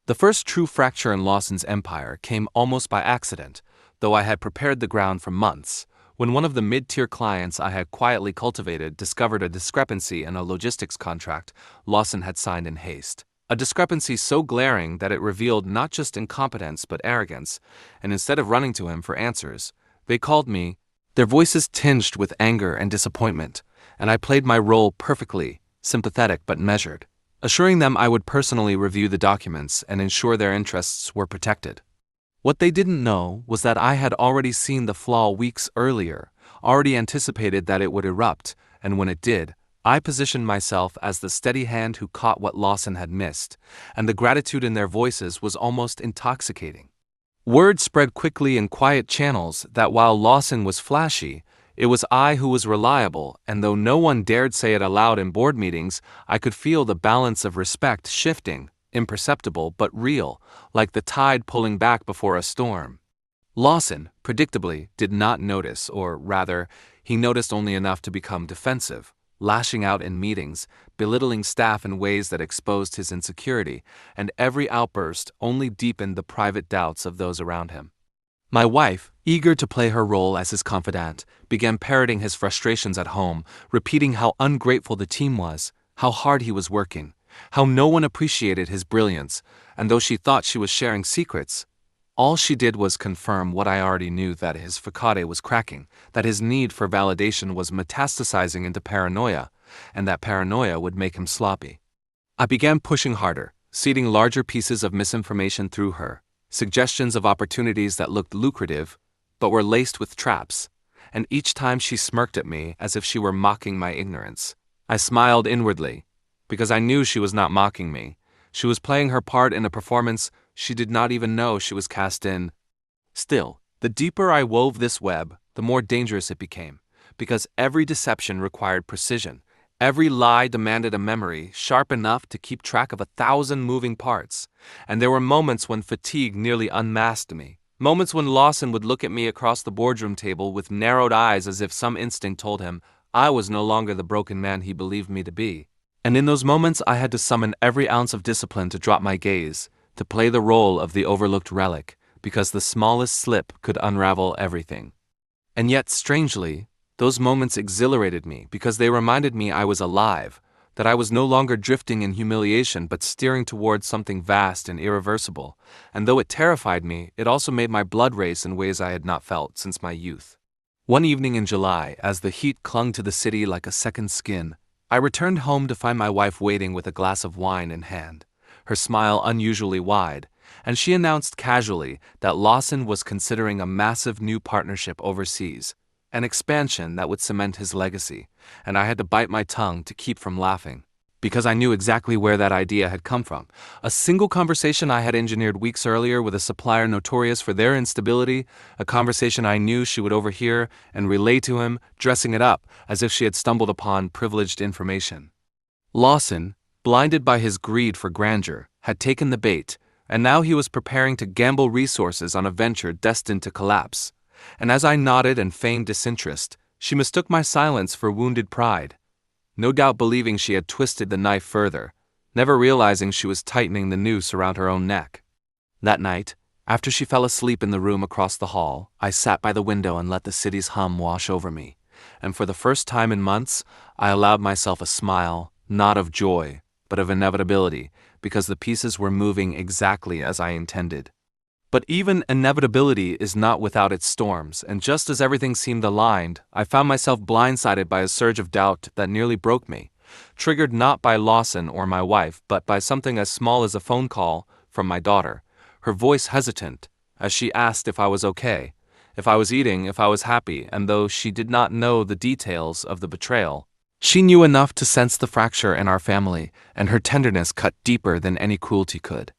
The first true fracture in Lawson's empire came almost by accident, though I had prepared the ground for months, when one of the mid-tier clients I had quietly cultivated discovered a discrepancy in a logistics contract Lawson had signed in haste. A discrepancy so glaring that it revealed not just incompetence but arrogance, and instead of running to him for answers, they called me, their voices tinged with anger and disappointment, and I played my role perfectly, sympathetic but measured, assuring them I would personally review the documents and ensure their interests were protected. What they didn't know was that I had already seen the flaw weeks earlier, already anticipated that it would erupt, and when it did, I positioned myself as the steady hand who caught what Lawson had missed, and the gratitude in their voices was almost intoxicating. Word spread quickly in quiet channels that while Lawson was flashy, it was I who was reliable, and though no one dared say it aloud in board meetings, I could feel the balance of respect shifting, imperceptible but real, like the tide pulling back before a storm. Lawson, predictably, did not notice, or rather, he noticed only enough to become defensive, lashing out in meetings, belittling staff in ways that exposed his insecurity, and every outburst only deepened the private doubts of those around him. My wife, eager to play her role as his confidant, began parroting his frustrations at home, repeating how ungrateful the team was, how hard he was working, how no one appreciated his brilliance, and though she thought she was sharing secrets, all she did was confirm what I already knew, that his facade was cracking, that his need for validation was metastasizing into paranoia, and that paranoia would make him sloppy. I began pushing harder, seeding larger pieces of misinformation through her, suggestions of opportunities that looked lucrative, but were laced with traps, and each time she smirked at me as if she were mocking my ignorance. I smiled inwardly, because I knew she was not mocking me. She was playing her part in a performance she did not even know she was cast in. Still, the deeper I wove this web, the more dangerous it became, because every deception required precision. Every lie demanded a memory sharp enough to keep track of 1,000 moving parts, and there were moments when fatigue nearly unmasked me. Moments when Lawson would look at me across the boardroom table with narrowed eyes as if some instinct told him I was no longer the broken man he believed me to be. And in those moments I had to summon every ounce of discipline to drop my gaze, to play the role of the overlooked relic, because the smallest slip could unravel everything. And yet, strangely, those moments exhilarated me because they reminded me I was alive, that I was no longer drifting in humiliation but steering towards something vast and irreversible, and though it terrified me, it also made my blood race in ways I had not felt since my youth. One evening in July, as the heat clung to the city like a second skin, I returned home to find my wife waiting with a glass of wine in hand, her smile unusually wide, and she announced casually that Lawson was considering a massive new partnership overseas, an expansion that would cement his legacy, and I had to bite my tongue to keep from laughing, because I knew exactly where that idea had come from. A single conversation I had engineered weeks earlier with a supplier notorious for their instability, a conversation I knew she would overhear and relay to him, dressing it up as if she had stumbled upon privileged information. Lawson, blinded by his greed for grandeur, had taken the bait, and now he was preparing to gamble resources on a venture destined to collapse. And as I nodded and feigned disinterest, she mistook my silence for wounded pride, no doubt believing she had twisted the knife further, never realizing she was tightening the noose around her own neck. That night, after she fell asleep in the room across the hall, I sat by the window and let the city's hum wash over me, and for the first time in months, I allowed myself a smile, not of joy, but of inevitability, because the pieces were moving exactly as I intended. But even inevitability is not without its storms, and just as everything seemed aligned, I found myself blindsided by a surge of doubt that nearly broke me, triggered not by Lawson or my wife, but by something as small as a phone call from my daughter, her voice hesitant, as she asked if I was okay, if I was eating, if I was happy, and though she did not know the details of the betrayal, she knew enough to sense the fracture in our family, and her tenderness cut deeper than any cruelty could.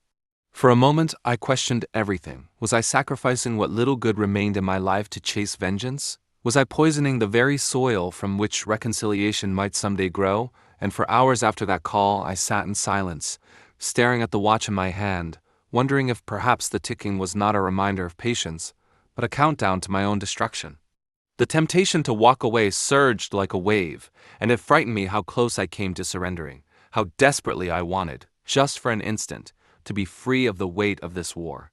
For a moment, I questioned everything. Was I sacrificing what little good remained in my life to chase vengeance? Was I poisoning the very soil from which reconciliation might someday grow? And for hours after that call, I sat in silence, staring at the watch in my hand, wondering if perhaps the ticking was not a reminder of patience, but a countdown to my own destruction. The temptation to walk away surged like a wave, and it frightened me how close I came to surrendering, how desperately I wanted, just for an instant, to be free of the weight of this war.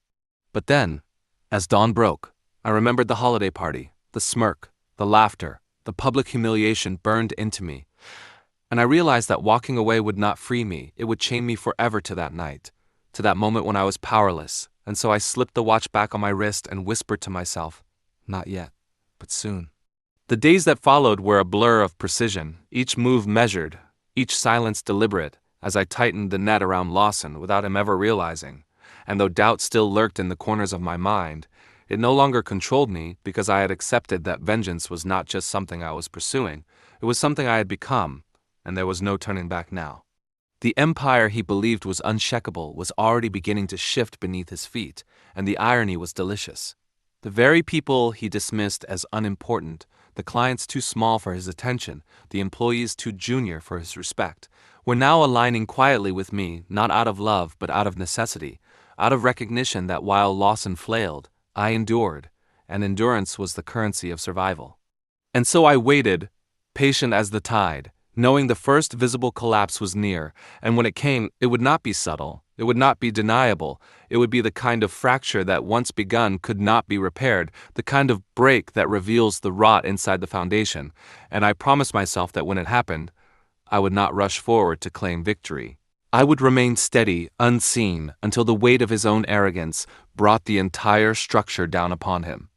But then, as dawn broke, I remembered the holiday party, the smirk, the laughter, the public humiliation burned into me, and I realized that walking away would not free me, it would chain me forever to that night, to that moment when I was powerless, and so I slipped the watch back on my wrist and whispered to myself, not yet, but soon. The days that followed were a blur of precision, each move measured, each silence deliberate, as I tightened the net around Lawson without him ever realizing, and though doubt still lurked in the corners of my mind, it no longer controlled me because I had accepted that vengeance was not just something I was pursuing, it was something I had become, and there was no turning back now. The empire he believed was unshakable was already beginning to shift beneath his feet, and the irony was delicious. The very people he dismissed as unimportant, the clients too small for his attention, the employees too junior for his respect, were now aligning quietly with me, not out of love but out of necessity, out of recognition that while Lawson flailed, I endured, and endurance was the currency of survival. And so I waited, patient as the tide, knowing the first visible collapse was near, and when it came, it would not be subtle, it would not be deniable, it would be the kind of fracture that once begun could not be repaired, the kind of break that reveals the rot inside the foundation, and I promised myself that when it happened, I would not rush forward to claim victory. I would remain steady, unseen, until the weight of his own arrogance brought the entire structure down upon him.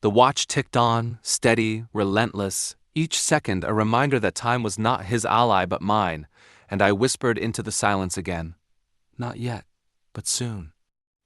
The watch ticked on, steady, relentless, each second a reminder that time was not his ally but mine, and I whispered into the silence again, "Not yet, but soon."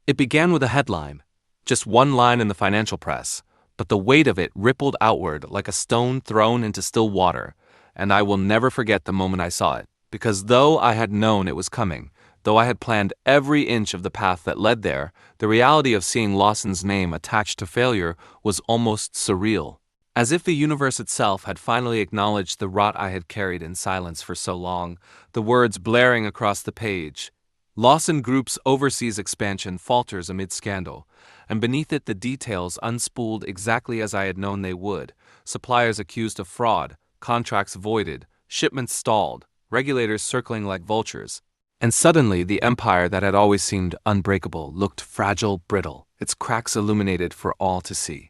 It began with a headline, just one line in the financial press, but the weight of it rippled outward like a stone thrown into still water, and I will never forget the moment I saw it, because though I had known it was coming, though I had planned every inch of the path that led there, the reality of seeing Lawson's name attached to failure was almost surreal. As if the universe itself had finally acknowledged the rot I had carried in silence for so long, the words blaring across the page. Lawson Group's overseas expansion falters amid scandal, and beneath it the details unspooled exactly as I had known they would, suppliers accused of fraud, contracts voided, shipments stalled, regulators circling like vultures. And suddenly the empire that had always seemed unbreakable looked fragile, brittle, its cracks illuminated for all to see.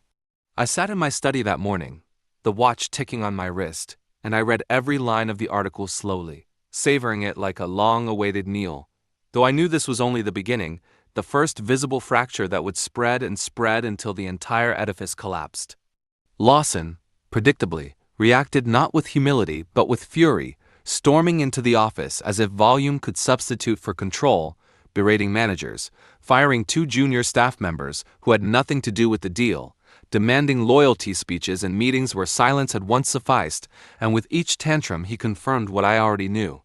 I sat in my study that morning, the watch ticking on my wrist, and I read every line of the article slowly, savoring it like a long-awaited meal. Though I knew this was only the beginning, the first visible fracture that would spread and spread until the entire edifice collapsed. Lawson, predictably, reacted not with humility but with fury, storming into the office as if volume could substitute for control, berating managers, firing 2 junior staff members who had nothing to do with the deal, demanding loyalty speeches in meetings where silence had once sufficed, and with each tantrum he confirmed what I already knew.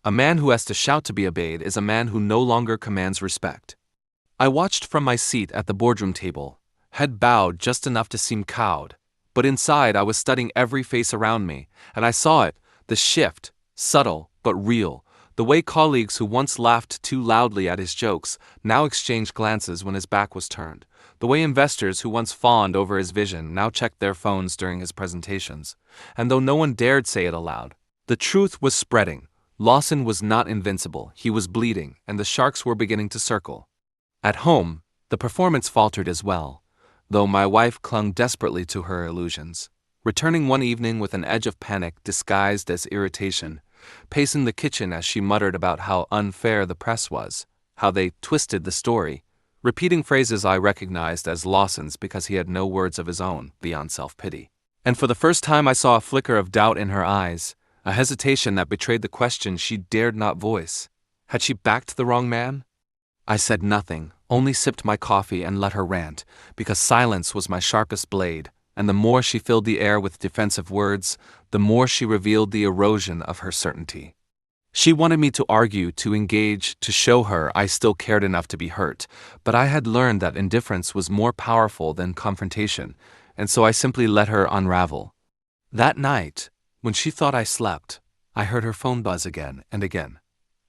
A man who has to shout to be obeyed is a man who no longer commands respect. I watched from my seat at the boardroom table, head bowed just enough to seem cowed, but inside I was studying every face around me, and I saw it, the shift, subtle but real, the way colleagues who once laughed too loudly at his jokes now exchanged glances when his back was turned, the way investors who once fawned over his vision now checked their phones during his presentations. And though no one dared say it aloud, the truth was spreading. Lawson was not invincible, he was bleeding, and the sharks were beginning to circle. At home, the performance faltered as well, though my wife clung desperately to her illusions, returning one evening with an edge of panic disguised as irritation, pacing the kitchen as she muttered about how unfair the press was, how they twisted the story, repeating phrases I recognized as Lawson's because he had no words of his own beyond self-pity. And for the first time I saw a flicker of doubt in her eyes, a hesitation that betrayed the question she dared not voice. Had she backed the wrong man? I said nothing, only sipped my coffee and let her rant, because silence was my sharpest blade, and the more she filled the air with defensive words, the more she revealed the erosion of her certainty. She wanted me to argue, to engage, to show her I still cared enough to be hurt, but I had learned that indifference was more powerful than confrontation, and so I simply let her unravel. That night, when she thought I slept, I heard her phone buzz again and again.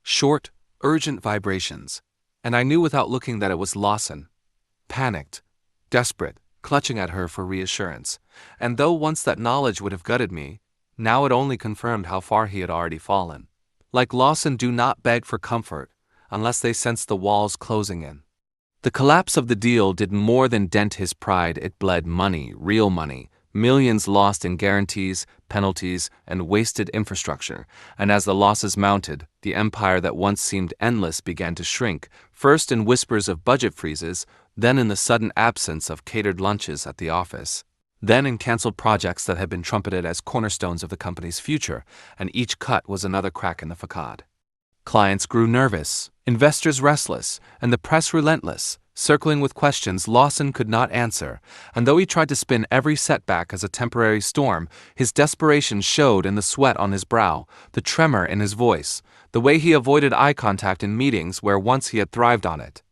Short, urgent vibrations, and I knew without looking that it was Lawson. Panicked, desperate, clutching at her for reassurance, and though once that knowledge would have gutted me, now it only confirmed how far he had already fallen. Like Lawson, do not beg for comfort unless they sense the walls closing in. The collapse of the deal did more than dent his pride, it bled money, real money, millions lost in guarantees, penalties, and wasted infrastructure, and as the losses mounted, the empire that once seemed endless began to shrink, first in whispers of budget freezes, then in the sudden absence of catered lunches at the office, then in canceled projects that had been trumpeted as cornerstones of the company's future, and each cut was another crack in the facade. Clients grew nervous, investors restless, and the press relentless, circling with questions Lawson could not answer, and though he tried to spin every setback as a temporary storm, his desperation showed in the sweat on his brow, the tremor in his voice, the way he avoided eye contact in meetings where once he had thrived on it.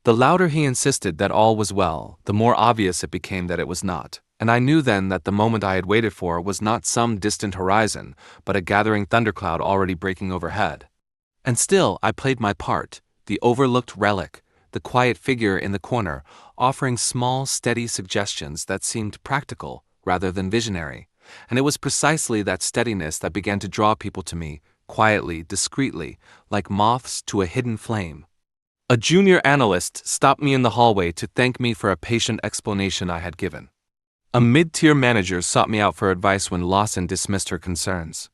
The louder he insisted that all was well, the more obvious it became that it was not, and I knew then that the moment I had waited for was not some distant horizon, but a gathering thundercloud already breaking overhead. And still, I played my part, the overlooked relic, the quiet figure in the corner, offering small, steady suggestions that seemed practical rather than visionary. And it was precisely that steadiness that began to draw people to me, quietly, discreetly, like moths to a hidden flame. A junior analyst stopped me in the hallway to thank me for a patient explanation I had given. A mid-tier manager sought me out for advice when Lawson dismissed her concerns.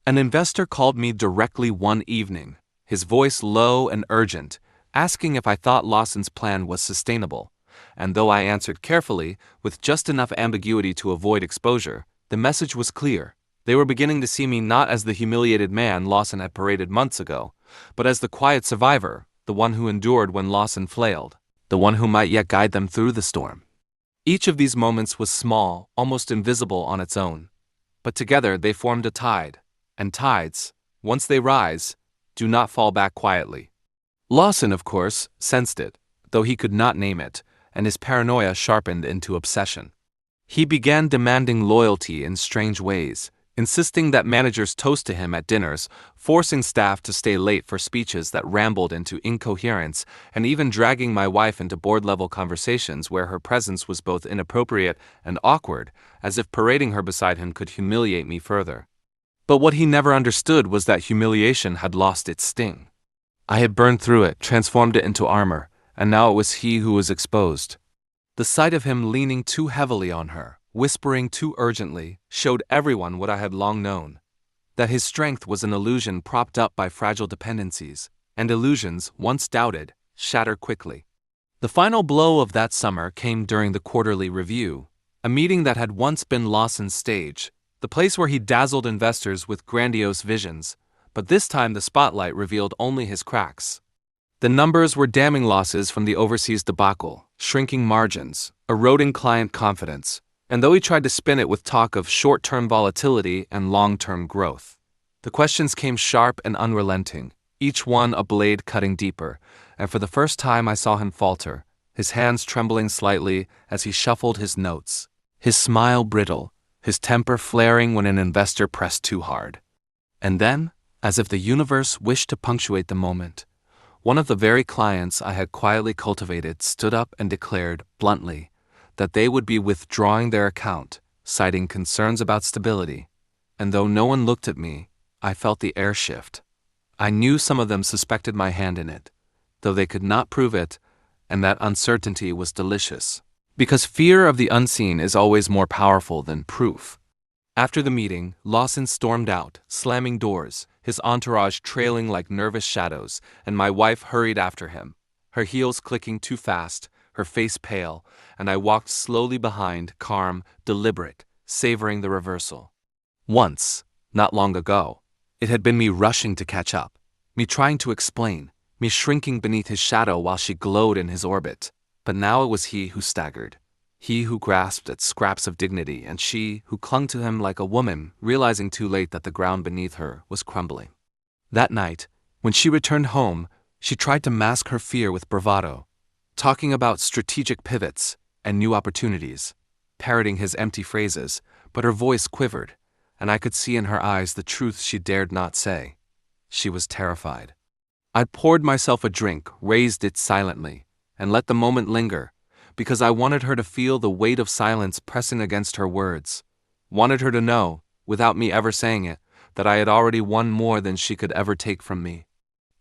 An investor called me directly one evening, his voice low and urgent, asking if I thought Lawson's plan was sustainable. And though I answered carefully, with just enough ambiguity to avoid exposure, the message was clear. They were beginning to see me not as the humiliated man Lawson had paraded months ago, but as the quiet survivor, the one who endured when Lawson flailed, the one who might yet guide them through the storm. Each of these moments was small, almost invisible on its own, but together they formed a tide, and tides, once they rise, do not fall back quietly. Lawson, of course, sensed it, though he could not name it, and his paranoia sharpened into obsession. He began demanding loyalty in strange ways, insisting that managers toast to him at dinners, forcing staff to stay late for speeches that rambled into incoherence, and even dragging my wife into board-level conversations where her presence was both inappropriate and awkward, as if parading her beside him could humiliate me further. But what he never understood was that humiliation had lost its sting. I had burned through it, transformed it into armor, and now it was he who was exposed. The sight of him leaning too heavily on her, whispering too urgently, showed everyone what I had long known, that his strength was an illusion propped up by fragile dependencies, and illusions, once doubted, shatter quickly. The final blow of that summer came during the quarterly review, a meeting that had once been Lawson's stage, the place where he dazzled investors with grandiose visions, but this time the spotlight revealed only his cracks. The numbers were damning: losses from the overseas debacle, shrinking margins, eroding client confidence, and though he tried to spin it with talk of short-term volatility and long-term growth, the questions came sharp and unrelenting, each one a blade cutting deeper, and for the first time I saw him falter, his hands trembling slightly as he shuffled his notes, his smile brittle, his temper flaring when an investor pressed too hard. And then, as if the universe wished to punctuate the moment, one of the very clients I had quietly cultivated stood up and declared, bluntly, that they would be withdrawing their account, citing concerns about stability. And though no one looked at me, I felt the air shift. I knew some of them suspected my hand in it, though they could not prove it, and that uncertainty was delicious. Because fear of the unseen is always more powerful than proof. After the meeting, Lawson stormed out, slamming doors, his entourage trailing like nervous shadows, and my wife hurried after him, her heels clicking too fast, her face pale, and I walked slowly behind, calm, deliberate, savoring the reversal. Once, not long ago, it had been me rushing to catch up, me trying to explain, me shrinking beneath his shadow while she glowed in his orbit. But now it was he who staggered, he who grasped at scraps of dignity, and she who clung to him like a woman, realizing too late that the ground beneath her was crumbling. That night, when she returned home, she tried to mask her fear with bravado, talking about strategic pivots and new opportunities, parroting his empty phrases, but her voice quivered, and I could see in her eyes the truth she dared not say. She was terrified. I poured myself a drink, raised it silently, and let the moment linger, because I wanted her to feel the weight of silence pressing against her words, wanted her to know, without me ever saying it, that I had already won more than she could ever take from me.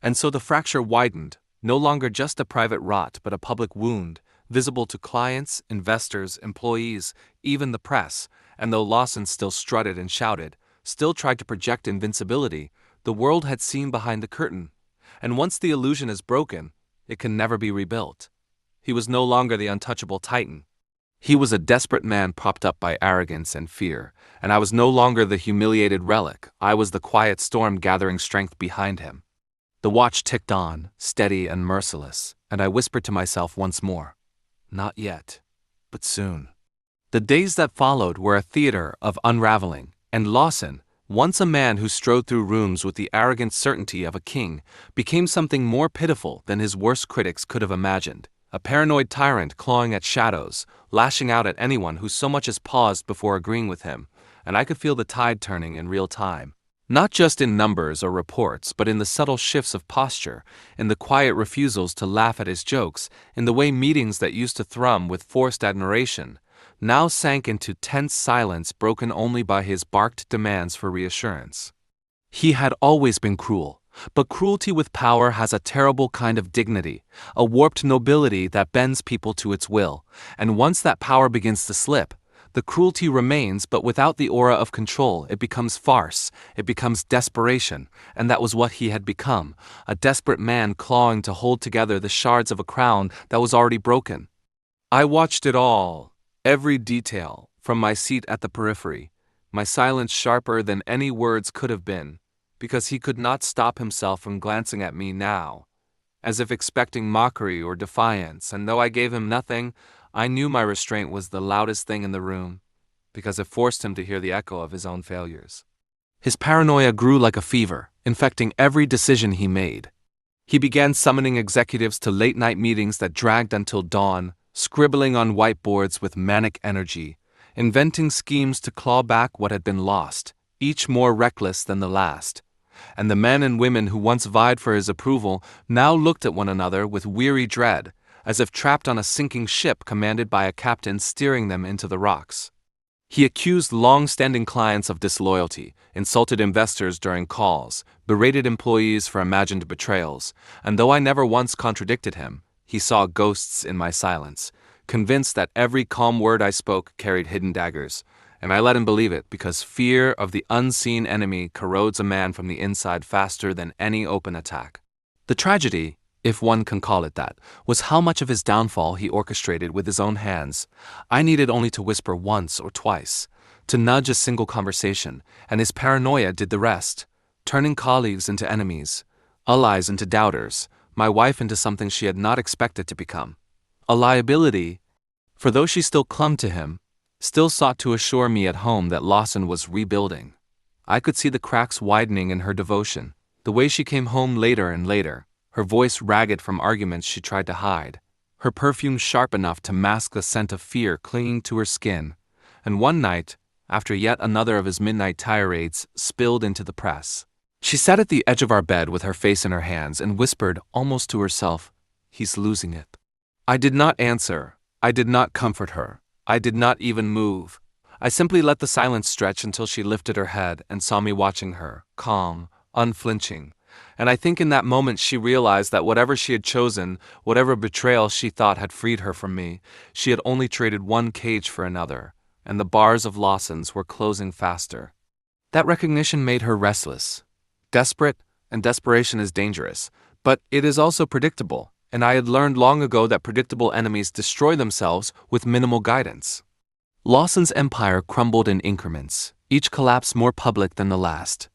And so the fracture widened, no longer just a private rot but a public wound, visible to clients, investors, employees, even the press, and though Lawson still strutted and shouted, still tried to project invincibility, the world had seen behind the curtain, and once the illusion is broken, it can never be rebuilt. He was no longer the untouchable titan. He was a desperate man propped up by arrogance and fear, and I was no longer the humiliated relic. I was the quiet storm gathering strength behind him. The watch ticked on, steady and merciless, and I whispered to myself once more, not yet, but soon. The days that followed were a theater of unraveling, and Lawson, once a man who strode through rooms with the arrogant certainty of a king, became something more pitiful than his worst critics could have imagined. A paranoid tyrant clawing at shadows, lashing out at anyone who so much as paused before agreeing with him, and I could feel the tide turning in real time. Not just in numbers or reports, but in the subtle shifts of posture, in the quiet refusals to laugh at his jokes, in the way meetings that used to thrum with forced admiration now sank into tense silence broken only by his barked demands for reassurance. He had always been cruel, but cruelty with power has a terrible kind of dignity, a warped nobility that bends people to its will, and once that power begins to slip, the cruelty remains, but without the aura of control, it becomes farce, it becomes desperation, and that was what he had become, a desperate man clawing to hold together the shards of a crown that was already broken. I watched it all, every detail, from my seat at the periphery, my silence sharper than any words could have been, because he could not stop himself from glancing at me now, as if expecting mockery or defiance, and though I gave him nothing, I knew my restraint was the loudest thing in the room, because it forced him to hear the echo of his own failures. His paranoia grew like a fever, infecting every decision he made. He began summoning executives to late-night meetings that dragged until dawn, scribbling on whiteboards with manic energy, inventing schemes to claw back what had been lost, each more reckless than the last. And the men and women who once vied for his approval now looked at one another with weary dread, as if trapped on a sinking ship commanded by a captain steering them into the rocks. He accused long-standing clients of disloyalty, insulted investors during calls, berated employees for imagined betrayals, and though I never once contradicted him, he saw ghosts in my silence, convinced that every calm word I spoke carried hidden daggers, and I let him believe it because fear of the unseen enemy corrodes a man from the inside faster than any open attack. The tragedy, if one can call it that, was how much of his downfall he orchestrated with his own hands. I needed only to whisper once or twice, to nudge a single conversation, and his paranoia did the rest, turning colleagues into enemies, allies into doubters, my wife into something she had not expected to become. A liability, for though she still clung to him, still sought to assure me at home that Lawson was rebuilding. I could see the cracks widening in her devotion, the way she came home later and later, her voice ragged from arguments she tried to hide, her perfume sharp enough to mask the scent of fear clinging to her skin, and one night, after yet another of his midnight tirades spilled into the press, she sat at the edge of our bed with her face in her hands and whispered almost to herself, "He's losing it." I did not answer, I did not comfort her, I did not even move. I simply let the silence stretch until she lifted her head and saw me watching her, calm, unflinching, and I think in that moment she realized that whatever she had chosen, whatever betrayal she thought had freed her from me, she had only traded one cage for another, and the bars of Lawson's were closing faster. That recognition made her restless. Desperate, and desperation is dangerous, but it is also predictable, and I had learned long ago that predictable enemies destroy themselves with minimal guidance. Lawson's empire crumbled in increments, each collapse more public than the last.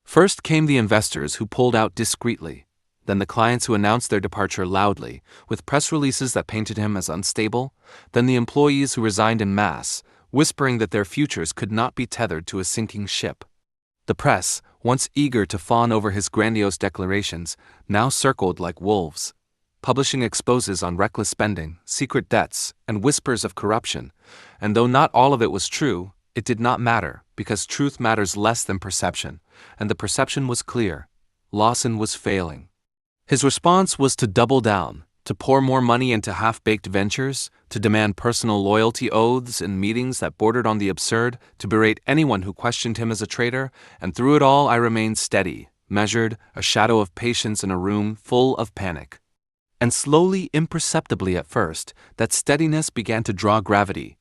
First came the investors who pulled out discreetly, then the clients who announced their departure loudly, with press releases that painted him as unstable, then the employees who resigned en masse, whispering that their futures could not be tethered to a sinking ship. The press, once eager to fawn over his grandiose declarations, now circled like wolves, publishing exposes on reckless spending, secret debts, and whispers of corruption, and though not all of it was true, it did not matter, because truth matters less than perception, and the perception was clear. Lawson was failing. His response was to double down, to pour more money into half-baked ventures, to demand personal loyalty oaths in meetings that bordered on the absurd, to berate anyone who questioned him as a traitor, and through it all I remained steady, measured, a shadow of patience in a room full of panic. And slowly, imperceptibly at first, that steadiness began to draw gravity.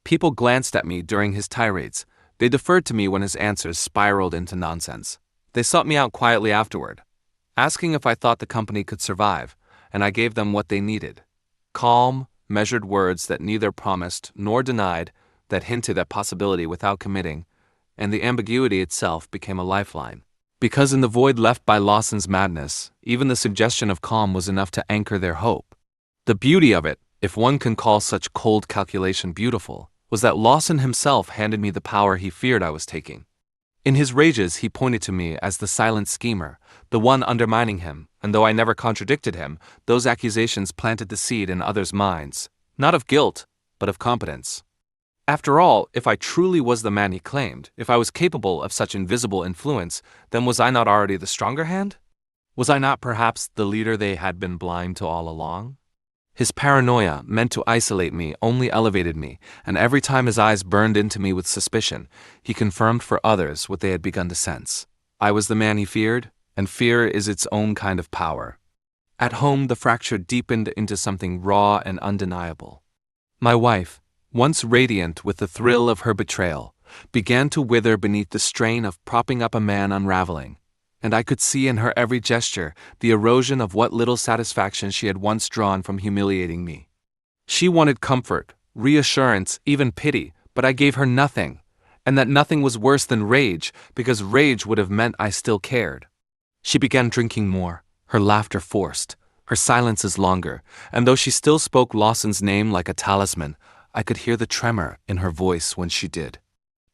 People glanced at me during his tirades. They deferred to me when his answers spiraled into nonsense. They sought me out quietly afterward, asking if I thought the company could survive, and I gave them what they needed. Calm, measured words that neither promised nor denied, that hinted at possibility without committing, and the ambiguity itself became a lifeline. Because in the void left by Lawson's madness, even the suggestion of calm was enough to anchor their hope. The beauty of it, if one can call such cold calculation beautiful, was that Lawson himself handed me the power he feared I was taking. In his rages he pointed to me as the silent schemer, the one undermining him, and though I never contradicted him, those accusations planted the seed in others' minds, not of guilt, but of competence. After all, if I truly was the man he claimed, if I was capable of such invisible influence, then was I not already the stronger hand? Was I not perhaps the leader they had been blind to all along? His paranoia, meant to isolate me, only elevated me, and every time his eyes burned into me with suspicion, he confirmed for others what they had begun to sense. I was the man he feared, and fear is its own kind of power. At home, the fracture deepened into something raw and undeniable. My wife, once radiant with the thrill of her betrayal, began to wither beneath the strain of propping up a man unraveling, and I could see in her every gesture the erosion of what little satisfaction she had once drawn from humiliating me. She wanted comfort, reassurance, even pity, but I gave her nothing, and that nothing was worse than rage, because rage would have meant I still cared. She began drinking more, her laughter forced, her silences longer, and though she still spoke Lawson's name like a talisman, I could hear the tremor in her voice when she did.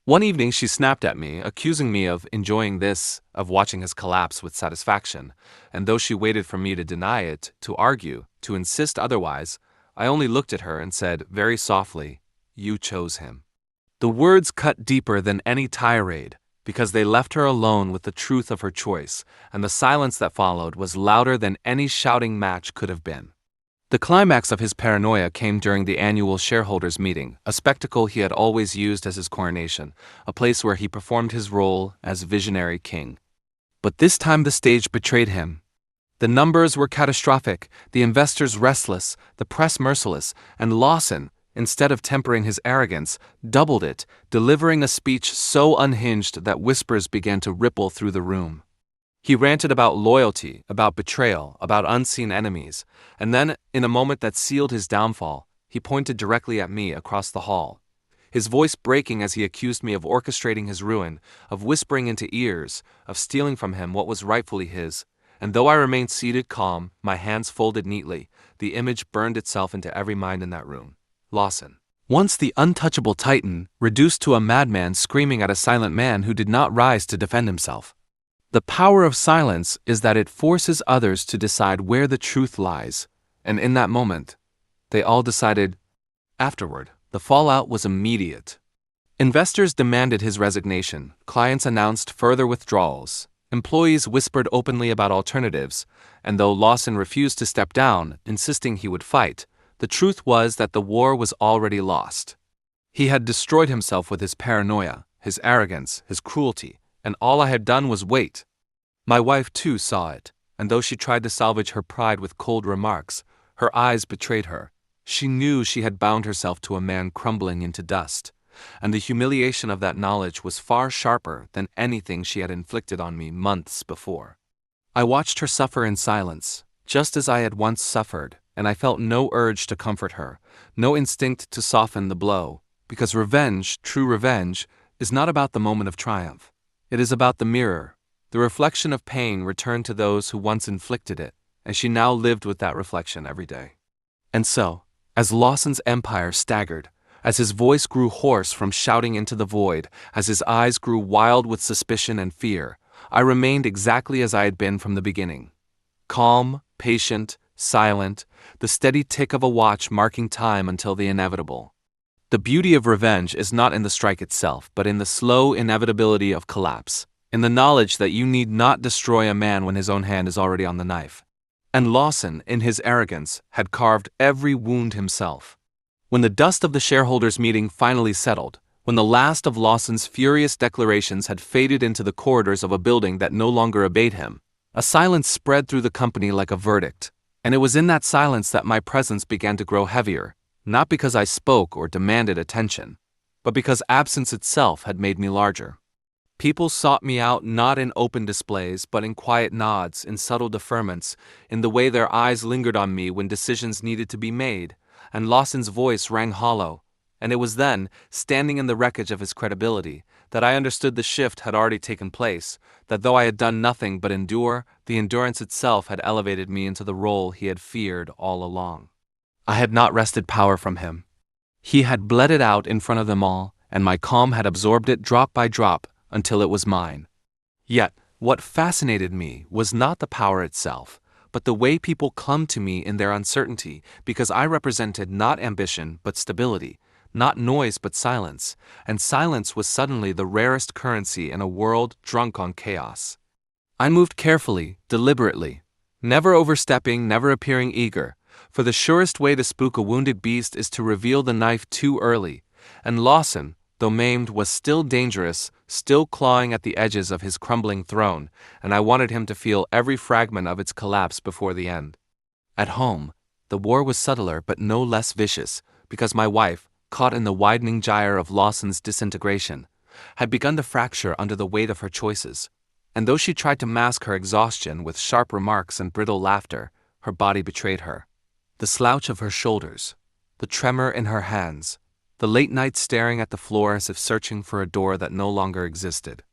One evening she snapped at me, accusing me of enjoying this, of watching his collapse with satisfaction, and though she waited for me to deny it, to argue, to insist otherwise, I only looked at her and said, very softly, "You chose him." The words cut deeper than any tirade, because they left her alone with the truth of her choice, and the silence that followed was louder than any shouting match could have been. The climax of his paranoia came during the annual shareholders' meeting, a spectacle he had always used as his coronation, a place where he performed his role as visionary king. But this time the stage betrayed him. The numbers were catastrophic, the investors restless, the press merciless, and Lawson, instead of tempering his arrogance, doubled it, delivering a speech so unhinged that whispers began to ripple through the room. He ranted about loyalty, about betrayal, about unseen enemies, and then, in a moment that sealed his downfall, he pointed directly at me across the hall, his voice breaking as he accused me of orchestrating his ruin, of whispering into ears, of stealing from him what was rightfully his, and though I remained seated calm, my hands folded neatly, the image burned itself into every mind in that room. Lawson, once the untouchable titan, reduced to a madman screaming at a silent man who did not rise to defend himself. The power of silence is that it forces others to decide where the truth lies, and in that moment, they all decided. Afterward, the fallout was immediate. Investors demanded his resignation, clients announced further withdrawals, employees whispered openly about alternatives, and though Lawson refused to step down, insisting he would fight, the truth was that the war was already lost. He had destroyed himself with his paranoia, his arrogance, his cruelty, and all I had done was wait. My wife too saw it, and though she tried to salvage her pride with cold remarks, her eyes betrayed her. She knew she had bound herself to a man crumbling into dust, and the humiliation of that knowledge was far sharper than anything she had inflicted on me months before. I watched her suffer in silence, just as I had once suffered, and I felt no urge to comfort her, no instinct to soften the blow, because revenge, true revenge, is not about the moment of triumph. It is about the mirror, the reflection of pain returned to those who once inflicted it, and she now lived with that reflection every day. And so, as Lawson's empire staggered, as his voice grew hoarse from shouting into the void, as his eyes grew wild with suspicion and fear, I remained exactly as I had been from the beginning. Calm, patient, silent, the steady tick of a watch marking time until the inevitable. The beauty of revenge is not in the strike itself, but in the slow inevitability of collapse, in the knowledge that you need not destroy a man when his own hand is already on the knife. And Lawson, in his arrogance, had carved every wound himself. When the dust of the shareholders' meeting finally settled, when the last of Lawson's furious declarations had faded into the corridors of a building that no longer obeyed him, a silence spread through the company like a verdict, and it was in that silence that my presence began to grow heavier, not because I spoke or demanded attention, but because absence itself had made me larger. People sought me out not in open displays, but in quiet nods, in subtle deferments, in the way their eyes lingered on me when decisions needed to be made, and Lawson's voice rang hollow, and it was then, standing in the wreckage of his credibility, that I understood the shift had already taken place, that though I had done nothing but endure, the endurance itself had elevated me into the role he had feared all along. I had not wrested power from him. He had bled it out in front of them all, and my calm had absorbed it drop by drop until it was mine. Yet, what fascinated me was not the power itself, but the way people clung to me in their uncertainty, because I represented not ambition but stability, not noise but silence, and silence was suddenly the rarest currency in a world drunk on chaos. I moved carefully, deliberately, never overstepping, never appearing eager, for the surest way to spook a wounded beast is to reveal the knife too early, and Lawson, though maimed, was still dangerous, still clawing at the edges of his crumbling throne, and I wanted him to feel every fragment of its collapse before the end. At home, the war was subtler but no less vicious, because my wife, caught in the widening gyre of Lawson's disintegration, had begun to fracture under the weight of her choices, and though she tried to mask her exhaustion with sharp remarks and brittle laughter, her body betrayed her. The slouch of her shoulders, the tremor in her hands, the late night staring at the floor as if searching for a door that no longer existed.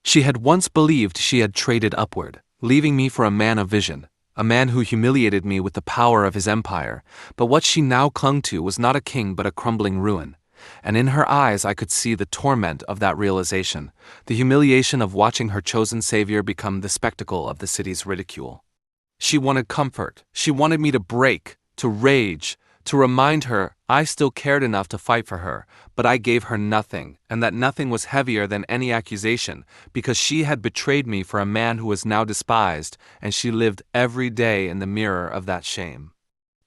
She had once believed she had traded upward, leaving me for a man of vision, a man who humiliated me with the power of his empire, but what she now clung to was not a king but a crumbling ruin. And in her eyes I could see the torment of that realization, the humiliation of watching her chosen savior become the spectacle of the city's ridicule. She wanted comfort, she wanted me to break, to rage, to remind her I still cared enough to fight for her, but I gave her nothing, and that nothing was heavier than any accusation, because she had betrayed me for a man who was now despised, and she lived every day in the mirror of that shame.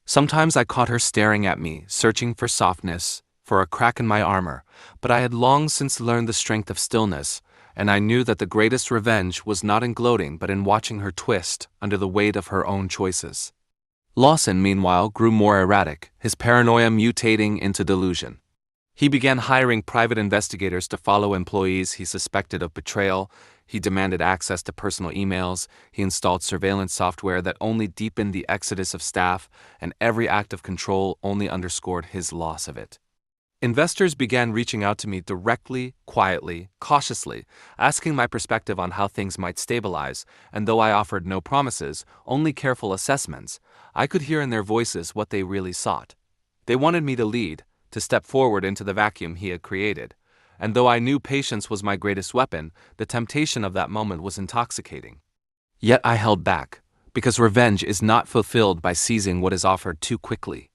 Sometimes I caught her staring at me, searching for softness, for a crack in my armor, but I had long since learned the strength of stillness, and I knew that the greatest revenge was not in gloating but in watching her twist under the weight of her own choices. Lawson, meanwhile, grew more erratic, his paranoia mutating into delusion. He began hiring private investigators to follow employees he suspected of betrayal. He demanded access to personal emails. He installed surveillance software that only deepened the exodus of staff, and every act of control only underscored his loss of it. Investors began reaching out to me directly, quietly, cautiously, asking my perspective on how things might stabilize, and though I offered no promises, only careful assessments, I could hear in their voices what they really sought. They wanted me to lead, to step forward into the vacuum he had created, and though I knew patience was my greatest weapon, the temptation of that moment was intoxicating. Yet I held back, because revenge is not fulfilled by seizing what is offered too quickly.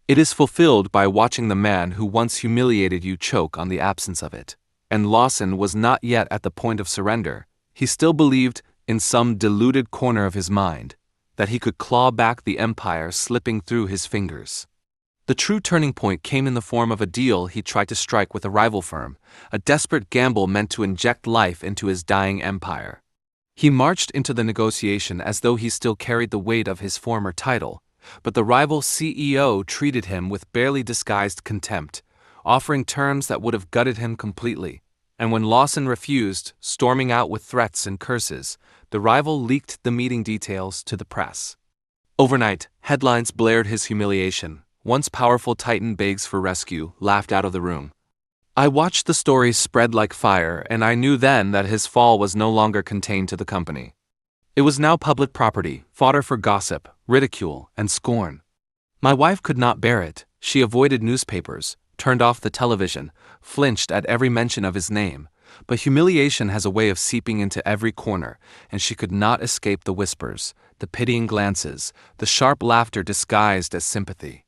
It is fulfilled by watching the man who once humiliated you choke on the absence of it. And Lawson was not yet at the point of surrender. He still believed, in some deluded corner of his mind, that he could claw back the empire slipping through his fingers. The true turning point came in the form of a deal he tried to strike with a rival firm, a desperate gamble meant to inject life into his dying empire. He marched into the negotiation as though he still carried the weight of his former title, but the rival CEO treated him with barely disguised contempt, offering terms that would have gutted him completely. And when Lawson refused, storming out with threats and curses, the rival leaked the meeting details to the press. Overnight, headlines blared his humiliation. Once powerful Titan begs for rescue, laughed out of the room. I watched the stories spread like fire, and I knew then that his fall was no longer contained to the company. It was now public property, fodder for gossip, ridicule, and scorn. My wife could not bear it. She avoided newspapers, turned off the television, flinched at every mention of his name. But humiliation has a way of seeping into every corner, and she could not escape the whispers, the pitying glances, the sharp laughter disguised as sympathy.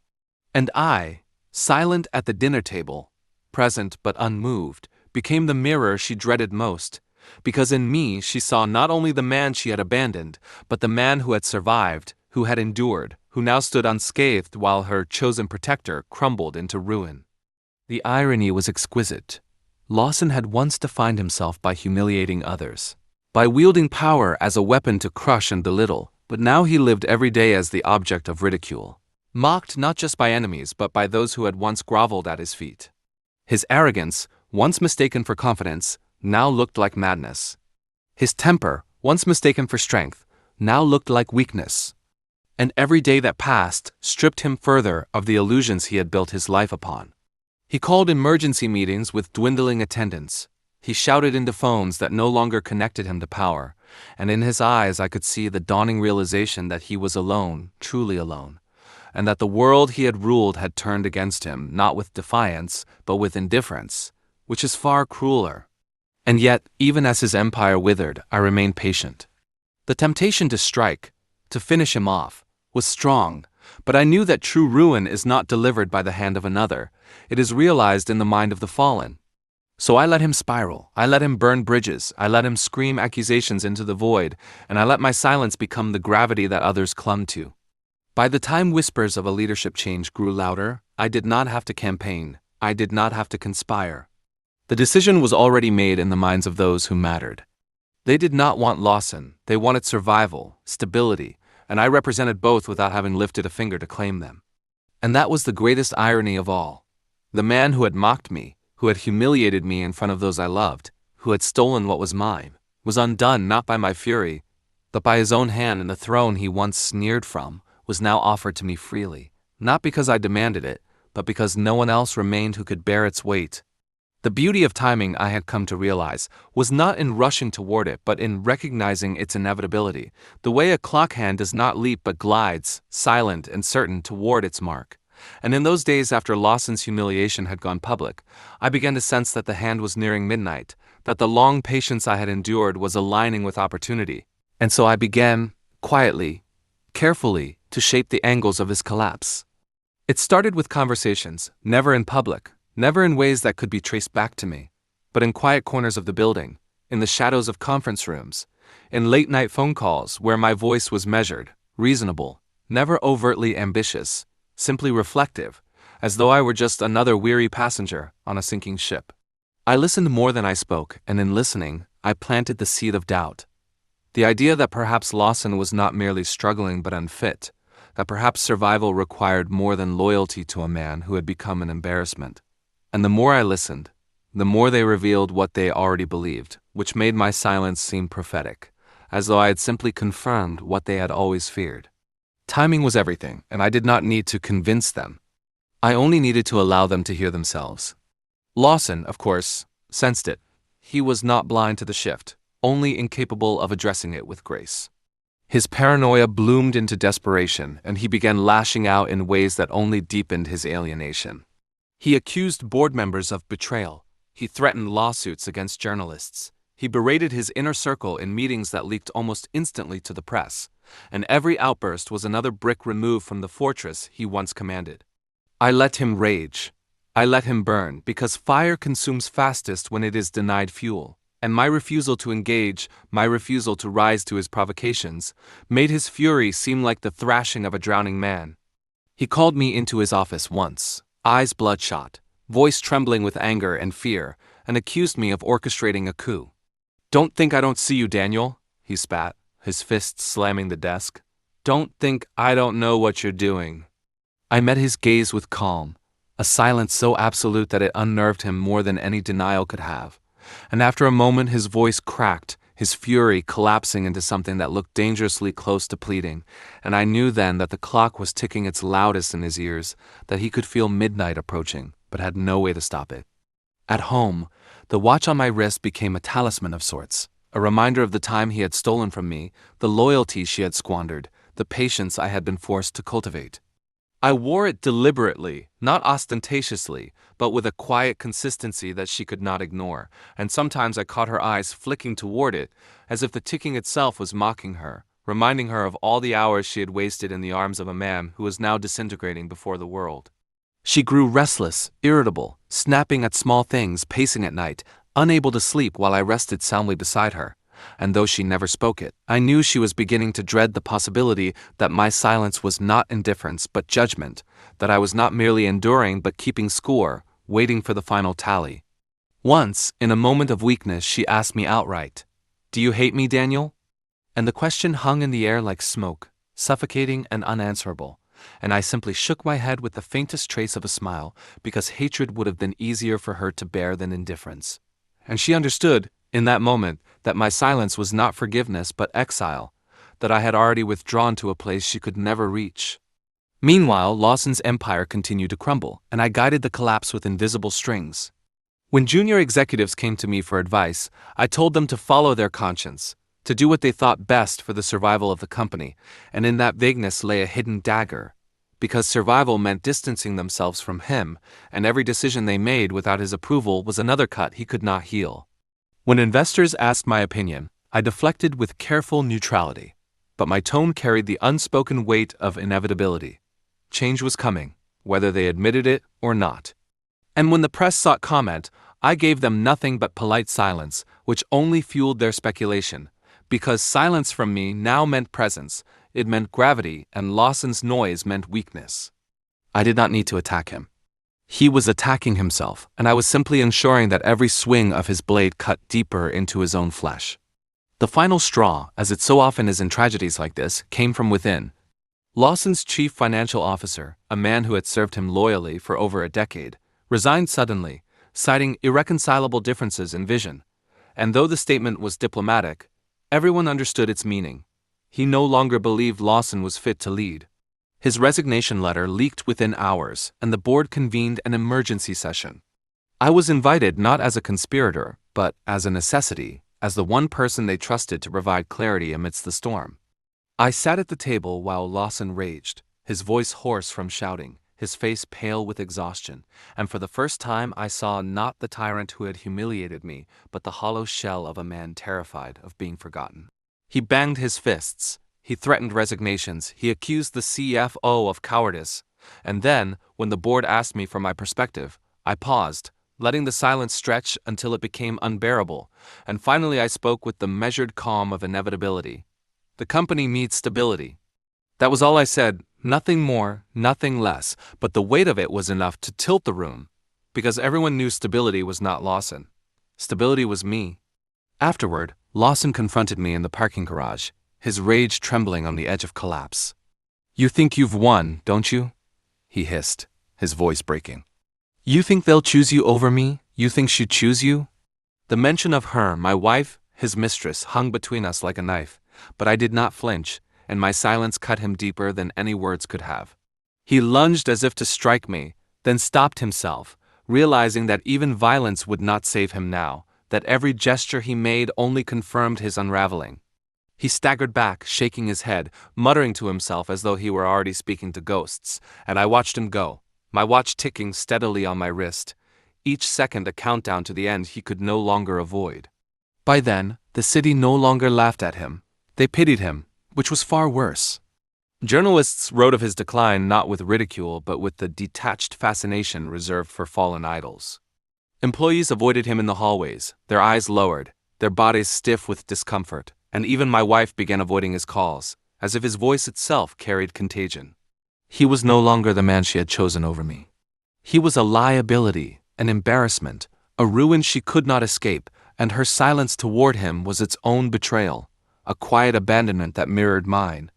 And I, silent at the dinner table, present but unmoved, became the mirror she dreaded most, because in me she saw not only the man she had abandoned, but the man who had survived, who had endured, who now stood unscathed while her chosen protector crumbled into ruin. The irony was exquisite. Lawson had once defined himself by humiliating others, by wielding power as a weapon to crush and belittle, but now he lived every day as the object of ridicule, mocked not just by enemies but by those who had once groveled at his feet. His arrogance, once mistaken for confidence, now looked like madness. His temper, once mistaken for strength, now looked like weakness. And every day that passed stripped him further of the illusions he had built his life upon. He called emergency meetings with dwindling attendance. He shouted into phones that no longer connected him to power, and in his eyes I could see the dawning realization that he was alone, truly alone, and that the world he had ruled had turned against him, not with defiance, but with indifference, which is far crueler. And yet, even as his empire withered, I remained patient. The temptation to strike, to finish him off, was strong, But I knew that true ruin is not delivered by the hand of another, it is realized in the mind of the fallen. So I let him spiral, I let him burn bridges, I let him scream accusations into the void, and I let my silence become the gravity that others clung to. By the time whispers of a leadership change grew louder, I did not have to campaign, I did not have to conspire. The decision was already made in the minds of those who mattered. They did not want Lawson, they wanted survival, stability, and I represented both without having lifted a finger to claim them. And that was the greatest irony of all. The man who had mocked me, who had humiliated me in front of those I loved, who had stolen what was mine, was undone not by my fury, but by his own hand, and the throne he once sneered from was now offered to me freely, not because I demanded it, but because no one else remained who could bear its weight. The beauty of timing, I had come to realize, was not in rushing toward it but in recognizing its inevitability, the way a clock hand does not leap but glides, silent and certain, toward its mark. And in those days after Lawson's humiliation had gone public, I began to sense that the hand was nearing midnight, that the long patience I had endured was aligning with opportunity. And so I began, quietly, carefully, to shape the angles of his collapse. It started with conversations, never in public, never in ways that could be traced back to me, but in quiet corners of the building, in the shadows of conference rooms, in late-night phone calls where my voice was measured, reasonable, never overtly ambitious, simply reflective, as though I were just another weary passenger on a sinking ship. I listened more than I spoke, and in listening, I planted the seed of doubt. The idea that perhaps Lawson was not merely struggling but unfit, that perhaps survival required more than loyalty to a man who had become an embarrassment. And the more I listened, the more they revealed what they already believed, which made my silence seem prophetic, as though I had simply confirmed what they had always feared. Timing was everything, and I did not need to convince them. I only needed to allow them to hear themselves. Lawson, of course, sensed it. He was not blind to the shift, only incapable of addressing it with grace. His paranoia bloomed into desperation, and he began lashing out in ways that only deepened his alienation. He accused board members of betrayal. He threatened lawsuits against journalists. He berated his inner circle in meetings that leaked almost instantly to the press, and every outburst was another brick removed from the fortress he once commanded. I let him rage. I let him burn, because fire consumes fastest when it is denied fuel, and my refusal to engage, my refusal to rise to his provocations, made his fury seem like the thrashing of a drowning man. He called me into his office once, eyes bloodshot, voice trembling with anger and fear, and accused me of orchestrating a coup. "Don't think I don't see you, Daniel," he spat, his fists slamming the desk. "Don't think I don't know what you're doing." I met his gaze with calm, a silence so absolute that it unnerved him more than any denial could have. And after a moment his voice cracked, his fury collapsing into something that looked dangerously close to pleading, and I knew then that the clock was ticking its loudest in his ears, that he could feel midnight approaching, but had no way to stop it. At home, the watch on my wrist became a talisman of sorts, a reminder of the time he had stolen from me, the loyalty she had squandered, the patience I had been forced to cultivate. I wore it deliberately, not ostentatiously, but with a quiet consistency that she could not ignore, and sometimes I caught her eyes flicking toward it, as if the ticking itself was mocking her, reminding her of all the hours she had wasted in the arms of a man who was now disintegrating before the world. She grew restless, irritable, snapping at small things, pacing at night, unable to sleep while I rested soundly beside her. And though she never spoke it, I knew she was beginning to dread the possibility that my silence was not indifference but judgment, that I was not merely enduring but keeping score, waiting for the final tally. Once, in a moment of weakness, she asked me outright, "Do you hate me, Daniel?" And the question hung in the air like smoke, suffocating and unanswerable, and I simply shook my head with the faintest trace of a smile, because hatred would have been easier for her to bear than indifference. And she understood, in that moment, that my silence was not forgiveness but exile, that I had already withdrawn to a place she could never reach. Meanwhile, Lawson's empire continued to crumble, and I guided the collapse with invisible strings. When junior executives came to me for advice, I told them to follow their conscience, to do what they thought best for the survival of the company, and in that vagueness lay a hidden dagger, because survival meant distancing themselves from him, and every decision they made without his approval was another cut he could not heal. When investors asked my opinion, I deflected with careful neutrality, but my tone carried the unspoken weight of inevitability. change was coming, whether they admitted it or not. And when the press sought comment, I gave them nothing but polite silence, which only fueled their speculation, because silence from me now meant presence, it meant gravity, and Lawson's noise meant weakness. I did not need to attack him. He was attacking himself, and I was simply ensuring that every swing of his blade cut deeper into his own flesh. The final straw, as it so often is in tragedies like this, came from within. Lawson's chief financial officer, a man who had served him loyally for over a decade, resigned suddenly, citing irreconcilable differences in vision. And though the statement was diplomatic, everyone understood its meaning. He no longer believed Lawson was fit to lead. His resignation letter leaked within hours, and the board convened an emergency session. I was invited not as a conspirator, but as a necessity, as the one person they trusted to provide clarity amidst the storm. I sat at the table while Lawson raged, his voice hoarse from shouting, his face pale with exhaustion, and for the first time I saw not the tyrant who had humiliated me, but the hollow shell of a man terrified of being forgotten. He banged his fists, he threatened resignations, he accused the CFO of cowardice, and then, when the board asked me for my perspective, I paused, letting the silence stretch until it became unbearable, and finally I spoke with the measured calm of inevitability. The company needs stability. That was all I said, nothing more, nothing less, but the weight of it was enough to tilt the room, because everyone knew stability was not Lawson. Stability was me. Afterward, Lawson confronted me in the parking garage, his rage trembling on the edge of collapse. "You think you've won, don't you?" he hissed, his voice breaking. "You think they'll choose you over me? You think she'd choose you?" The mention of her, my wife, his mistress, hung between us like a knife, but I did not flinch, and my silence cut him deeper than any words could have. He lunged as if to strike me, then stopped himself, realizing that even violence would not save him now, that every gesture he made only confirmed his unraveling. He staggered back, shaking his head, muttering to himself as though he were already speaking to ghosts, and I watched him go, my watch ticking steadily on my wrist, each second a countdown to the end he could no longer avoid. By then, the city no longer laughed at him. They pitied him, which was far worse. Journalists wrote of his decline not with ridicule but with the detached fascination reserved for fallen idols. Employees avoided him in the hallways, their eyes lowered, their bodies stiff with discomfort, and even my wife began avoiding his calls, as if his voice itself carried contagion. He was no longer the man she had chosen over me. He was a liability, an embarrassment, a ruin she could not escape, and her silence toward him was its own betrayal, a quiet abandonment that mirrored mine.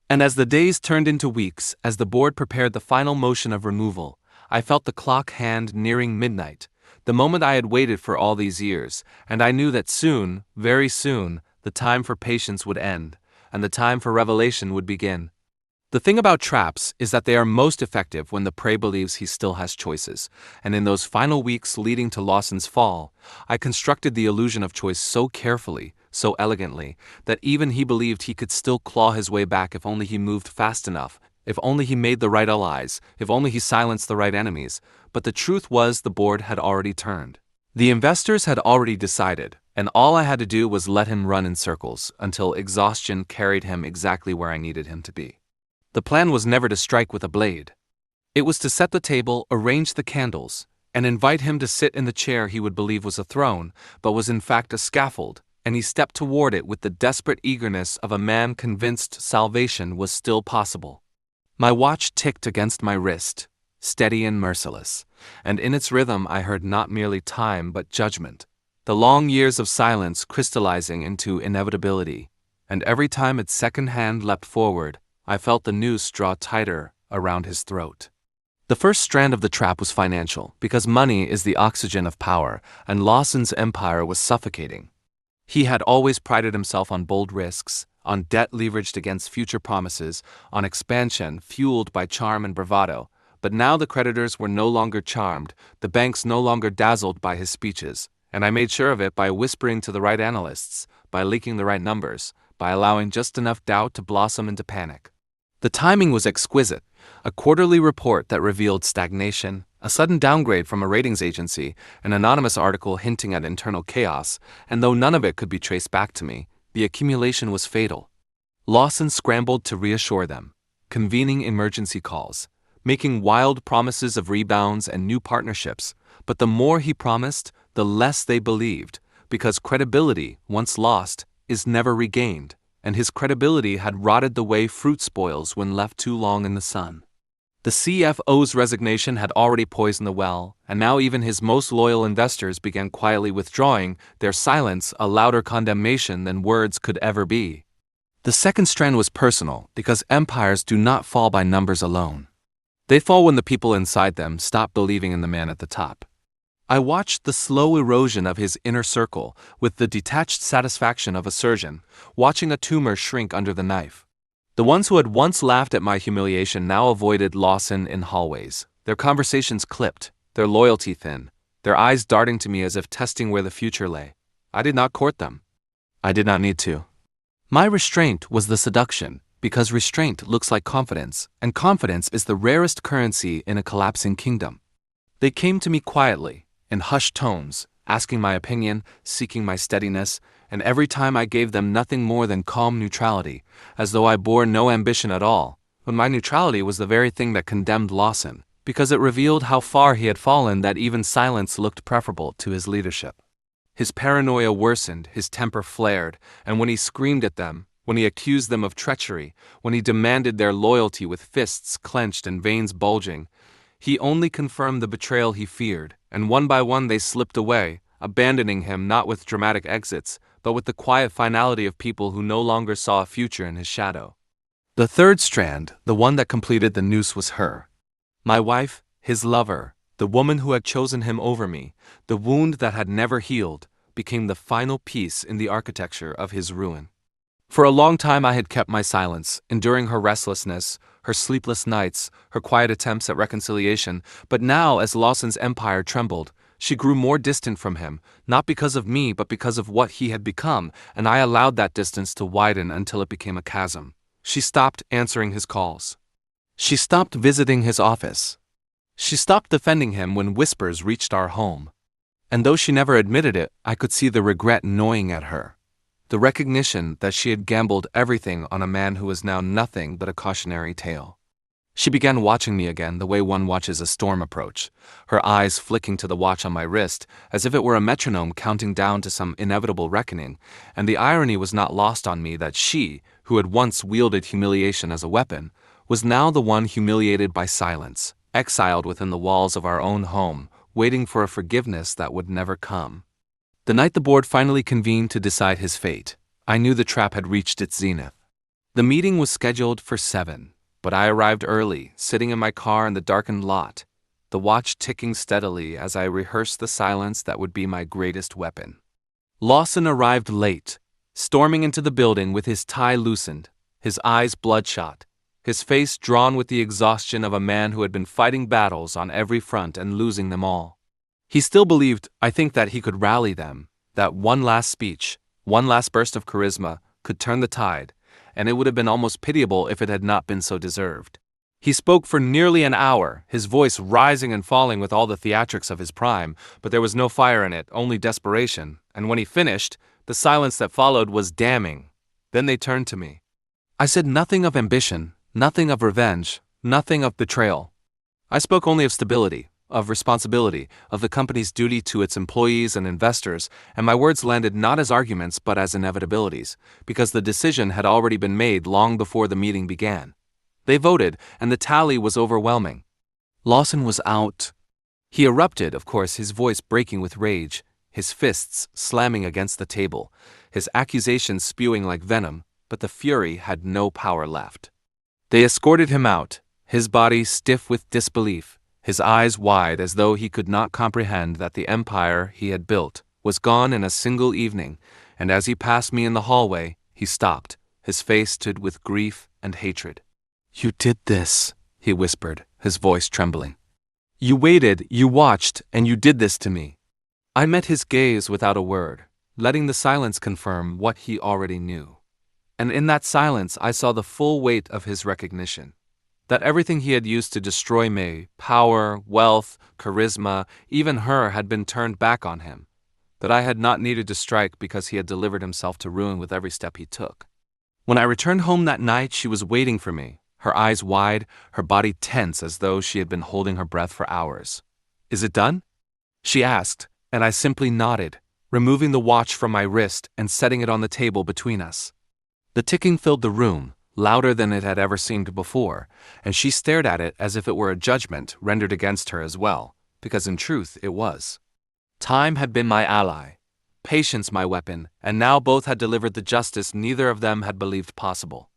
And as the days turned into weeks, as the board prepared the final motion of removal, I felt the clock hand nearing midnight, the moment I had waited for all these years, and I knew that soon, very soon, the time for patience would end, and the time for revelation would begin. The thing about traps is that they are most effective when the prey believes he still has choices, and in those final weeks leading to Lawson's fall, I constructed the illusion of choice so carefully, so elegantly, that even he believed he could still claw his way back if only he moved fast enough, if only he made the right allies, if only he silenced the right enemies. But the truth was the board had already turned. The investors had already decided, and all I had to do was let him run in circles until exhaustion carried him exactly where I needed him to be. The plan was never to strike with a blade. It was to set the table, arrange the candles, and invite him to sit in the chair he would believe was a throne, but was in fact a scaffold, and he stepped toward it with the desperate eagerness of a man convinced salvation was still possible. My watch ticked against my wrist, steady and merciless, and in its rhythm I heard not merely time but judgment, the long years of silence crystallizing into inevitability, and every time its second hand leapt forward, I felt the noose draw tighter around his throat. The first strand of the trap was financial, because money is the oxygen of power, and Lawson's empire was suffocating. He had always prided himself on bold risks, on debt leveraged against future promises, on expansion fueled by charm and bravado, but now the creditors were no longer charmed, the banks no longer dazzled by his speeches, and I made sure of it by whispering to the right analysts, by leaking the right numbers, by allowing just enough doubt to blossom into panic. The timing was exquisite, a quarterly report that revealed stagnation, a sudden downgrade from a ratings agency, an anonymous article hinting at internal chaos, and though none of it could be traced back to me, the accumulation was fatal. Lawson scrambled to reassure them, convening emergency calls, making wild promises of rebounds and new partnerships, but the more he promised, the less they believed, because credibility, once lost, is never regained, and his credibility had rotted the way fruit spoils when left too long in the sun. The CFO's resignation had already poisoned the well, and now even his most loyal investors began quietly withdrawing, their silence a louder condemnation than words could ever be. The second strand was personal, because empires do not fall by numbers alone. They fall when the people inside them stop believing in the man at the top. I watched the slow erosion of his inner circle with the detached satisfaction of a surgeon, watching a tumor shrink under the knife. The ones who had once laughed at my humiliation now avoided Lawson in hallways, their conversations clipped, their loyalty thin, their eyes darting to me as if testing where the future lay. I did not court them. I did not need to. My restraint was the seduction, because restraint looks like confidence, and confidence is the rarest currency in a collapsing kingdom. They came to me quietly, in hushed tones, asking my opinion, seeking my steadiness, and every time I gave them nothing more than calm neutrality, as though I bore no ambition at all, when my neutrality was the very thing that condemned Lawson, because it revealed how far he had fallen that even silence looked preferable to his leadership. His paranoia worsened, his temper flared, and when he screamed at them, when he accused them of treachery, when he demanded their loyalty with fists clenched and veins bulging, he only confirmed the betrayal he feared, and one by one they slipped away, abandoning him not with dramatic exits, but with the quiet finality of people who no longer saw a future in his shadow. The third strand, the one that completed the noose, was her. My wife, his lover, the woman who had chosen him over me, the wound that had never healed, became the final piece in the architecture of his ruin. For a long time I had kept my silence, enduring her restlessness, her sleepless nights, her quiet attempts at reconciliation, but now as Lawson's empire trembled, she grew more distant from him, not because of me but because of what he had become, and I allowed that distance to widen until it became a chasm. She stopped answering his calls. She stopped visiting his office. She stopped defending him when whispers reached our home. And though she never admitted it, I could see the regret gnawing at her. The recognition that she had gambled everything on a man who was now nothing but a cautionary tale. She began watching me again the way one watches a storm approach, her eyes flicking to the watch on my wrist as if it were a metronome counting down to some inevitable reckoning, and the irony was not lost on me that she, who had once wielded humiliation as a weapon, was now the one humiliated by silence, exiled within the walls of our own home, waiting for a forgiveness that would never come. The night the board finally convened to decide his fate, I knew the trap had reached its zenith. The meeting was scheduled for 7. But I arrived early, sitting in my car in the darkened lot, the watch ticking steadily as I rehearsed the silence that would be my greatest weapon. Lawson arrived late, storming into the building with his tie loosened, his eyes bloodshot, his face drawn with the exhaustion of a man who had been fighting battles on every front and losing them all. He still believed, I think, that he could rally them, that one last speech, one last burst of charisma, could turn the tide, and it would have been almost pitiable if it had not been so deserved. He spoke for nearly an hour, his voice rising and falling with all the theatrics of his prime, but there was no fire in it, only desperation, and when he finished, the silence that followed was damning. Then they turned to me. I said nothing of ambition, nothing of revenge, nothing of betrayal. I spoke only of stability, of responsibility, of the company's duty to its employees and investors, and my words landed not as arguments but as inevitabilities, because the decision had already been made long before the meeting began. They voted, and the tally was overwhelming. Lawson was out. He erupted, of course, his voice breaking with rage, his fists slamming against the table, his accusations spewing like venom, but the fury had no power left. They escorted him out, his body stiff with disbelief, his eyes wide as though he could not comprehend that the empire he had built was gone in a single evening, and as he passed me in the hallway, he stopped, his face stood with grief and hatred. "You did this," he whispered, his voice trembling. "You waited, you watched, and you did this to me." I met his gaze without a word, letting the silence confirm what he already knew. And in that silence I saw the full weight of his recognition. That everything he had used to destroy me, power, wealth, charisma, even her, had been turned back on him. That I had not needed to strike because he had delivered himself to ruin with every step he took. When I returned home that night, she was waiting for me, her eyes wide, her body tense as though she had been holding her breath for hours. "Is it done?" she asked, and I simply nodded, removing the watch from my wrist and setting it on the table between us. The ticking filled the room, louder than it had ever seemed before, and she stared at it as if it were a judgment rendered against her as well, because in truth it was. Time had been my ally, patience my weapon, and now both had delivered the justice neither of them had believed possible.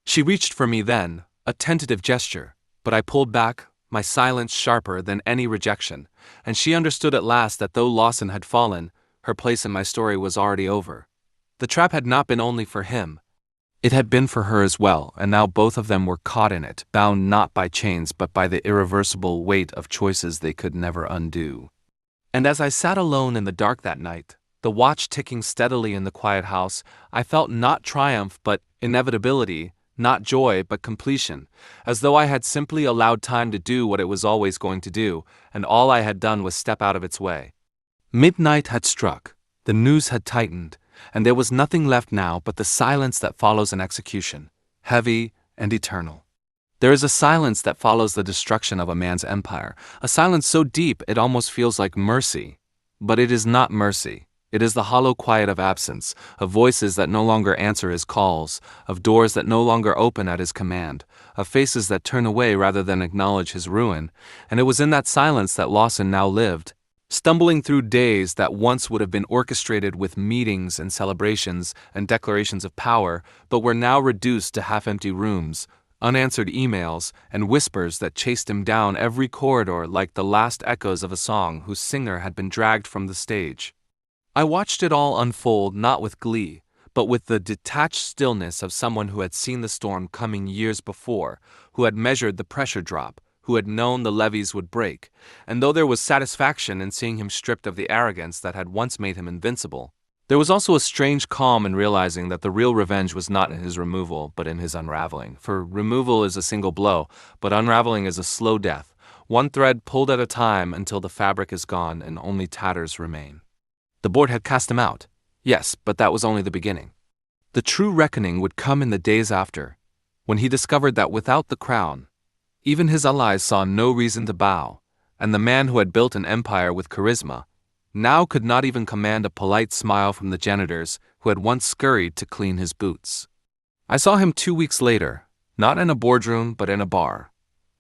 She reached for me then, a tentative gesture, but I pulled back, my silence sharper than any rejection, and she understood at last that though Lawson had fallen, her place in my story was already over. The trap had not been only for him. It had been for her as well, and now both of them were caught in it, bound not by chains but by the irreversible weight of choices they could never undo. And as I sat alone in the dark that night, the watch ticking steadily in the quiet house, I felt not triumph but inevitability, not joy but completion, as though I had simply allowed time to do what it was always going to do, and all I had done was step out of its way. Midnight had struck, the noose had tightened, and there was nothing left now but the silence that follows an execution, heavy and eternal. There is a silence that follows the destruction of a man's empire, a silence so deep it almost feels like mercy. But it is not mercy. It is the hollow quiet of absence, of voices that no longer answer his calls, of doors that no longer open at his command, of faces that turn away rather than acknowledge his ruin, and it was in that silence that Lawson now lived, stumbling through days that once would have been orchestrated with meetings and celebrations and declarations of power, but were now reduced to half-empty rooms, unanswered emails, and whispers that chased him down every corridor like the last echoes of a song whose singer had been dragged from the stage. I watched it all unfold not with glee, but with the detached stillness of someone who had seen the storm coming years before, who had measured the pressure drop, who had known the levees would break, and though there was satisfaction in seeing him stripped of the arrogance that had once made him invincible, there was also a strange calm in realizing that the real revenge was not in his removal, but in his unraveling. For removal is a single blow, but unraveling is a slow death, one thread pulled at a time until the fabric is gone and only tatters remain. The board had cast him out, yes, but that was only the beginning. The true reckoning would come in the days after, when he discovered that without the crown, even his allies saw no reason to bow, and the man who had built an empire with charisma now could not even command a polite smile from the janitors who had once scurried to clean his boots. I saw him 2 weeks later, not in a boardroom but in a bar,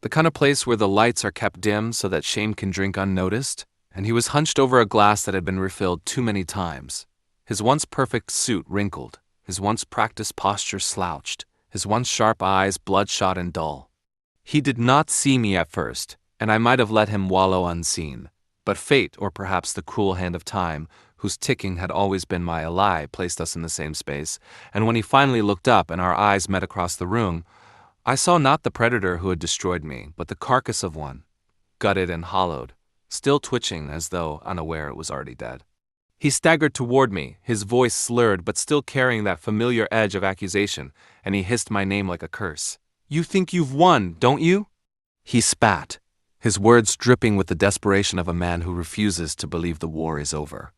the kind of place where the lights are kept dim so that shame can drink unnoticed, and he was hunched over a glass that had been refilled too many times, his once perfect suit wrinkled, his once practiced posture slouched, his once sharp eyes bloodshot and dull. He did not see me at first, and I might have let him wallow unseen, but fate, or perhaps the cruel hand of time, whose ticking had always been my ally, placed us in the same space, and when he finally looked up and our eyes met across the room, I saw not the predator who had destroyed me, but the carcass of one, gutted and hollowed, still twitching as though unaware it was already dead. He staggered toward me, his voice slurred but still carrying that familiar edge of accusation, and he hissed my name like a curse. "You think you've won, don't you?" He spat, his words dripping with the desperation of a man who refuses to believe the war is over.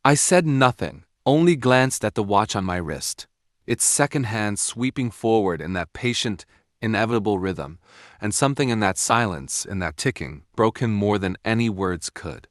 I said nothing, only glanced at the watch on my wrist, its second hand sweeping forward in that patient, inevitable rhythm, and something in that silence, in that ticking, broke him more than any words could.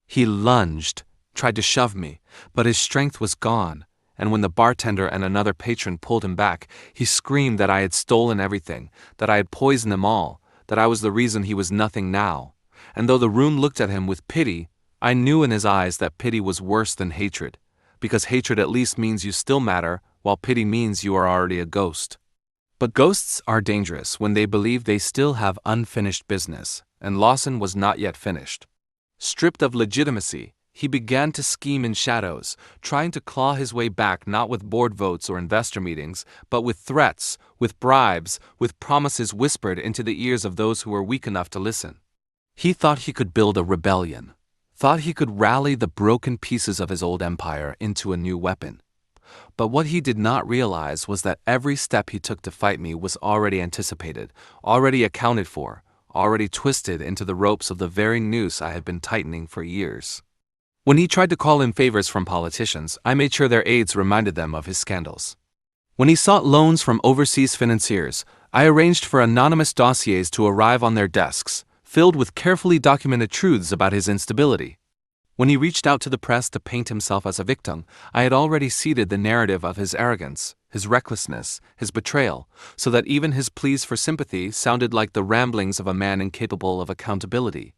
He lunged, tried to shove me, but his strength was gone, and when the bartender and another patron pulled him back, he screamed that I had stolen everything, that I had poisoned them all, that I was the reason he was nothing now. And though the room looked at him with pity, I knew in his eyes that pity was worse than hatred, because hatred at least means you still matter, while pity means you are already a ghost. But ghosts are dangerous when they believe they still have unfinished business, and Lawson was not yet finished. Stripped of legitimacy, he began to scheme in shadows, trying to claw his way back not with board votes or investor meetings, but with threats, with bribes, with promises whispered into the ears of those who were weak enough to listen. He thought he could build a rebellion, thought he could rally the broken pieces of his old empire into a new weapon. But what he did not realize was that every step he took to fight me was already anticipated, already accounted for, already twisted into the ropes of the very noose I had been tightening for years. When he tried to call in favors from politicians, I made sure their aides reminded them of his scandals. When he sought loans from overseas financiers, I arranged for anonymous dossiers to arrive on their desks, filled with carefully documented truths about his instability. When he reached out to the press to paint himself as a victim, I had already seeded the narrative of his arrogance, his recklessness, his betrayal, so that even his pleas for sympathy sounded like the ramblings of a man incapable of accountability.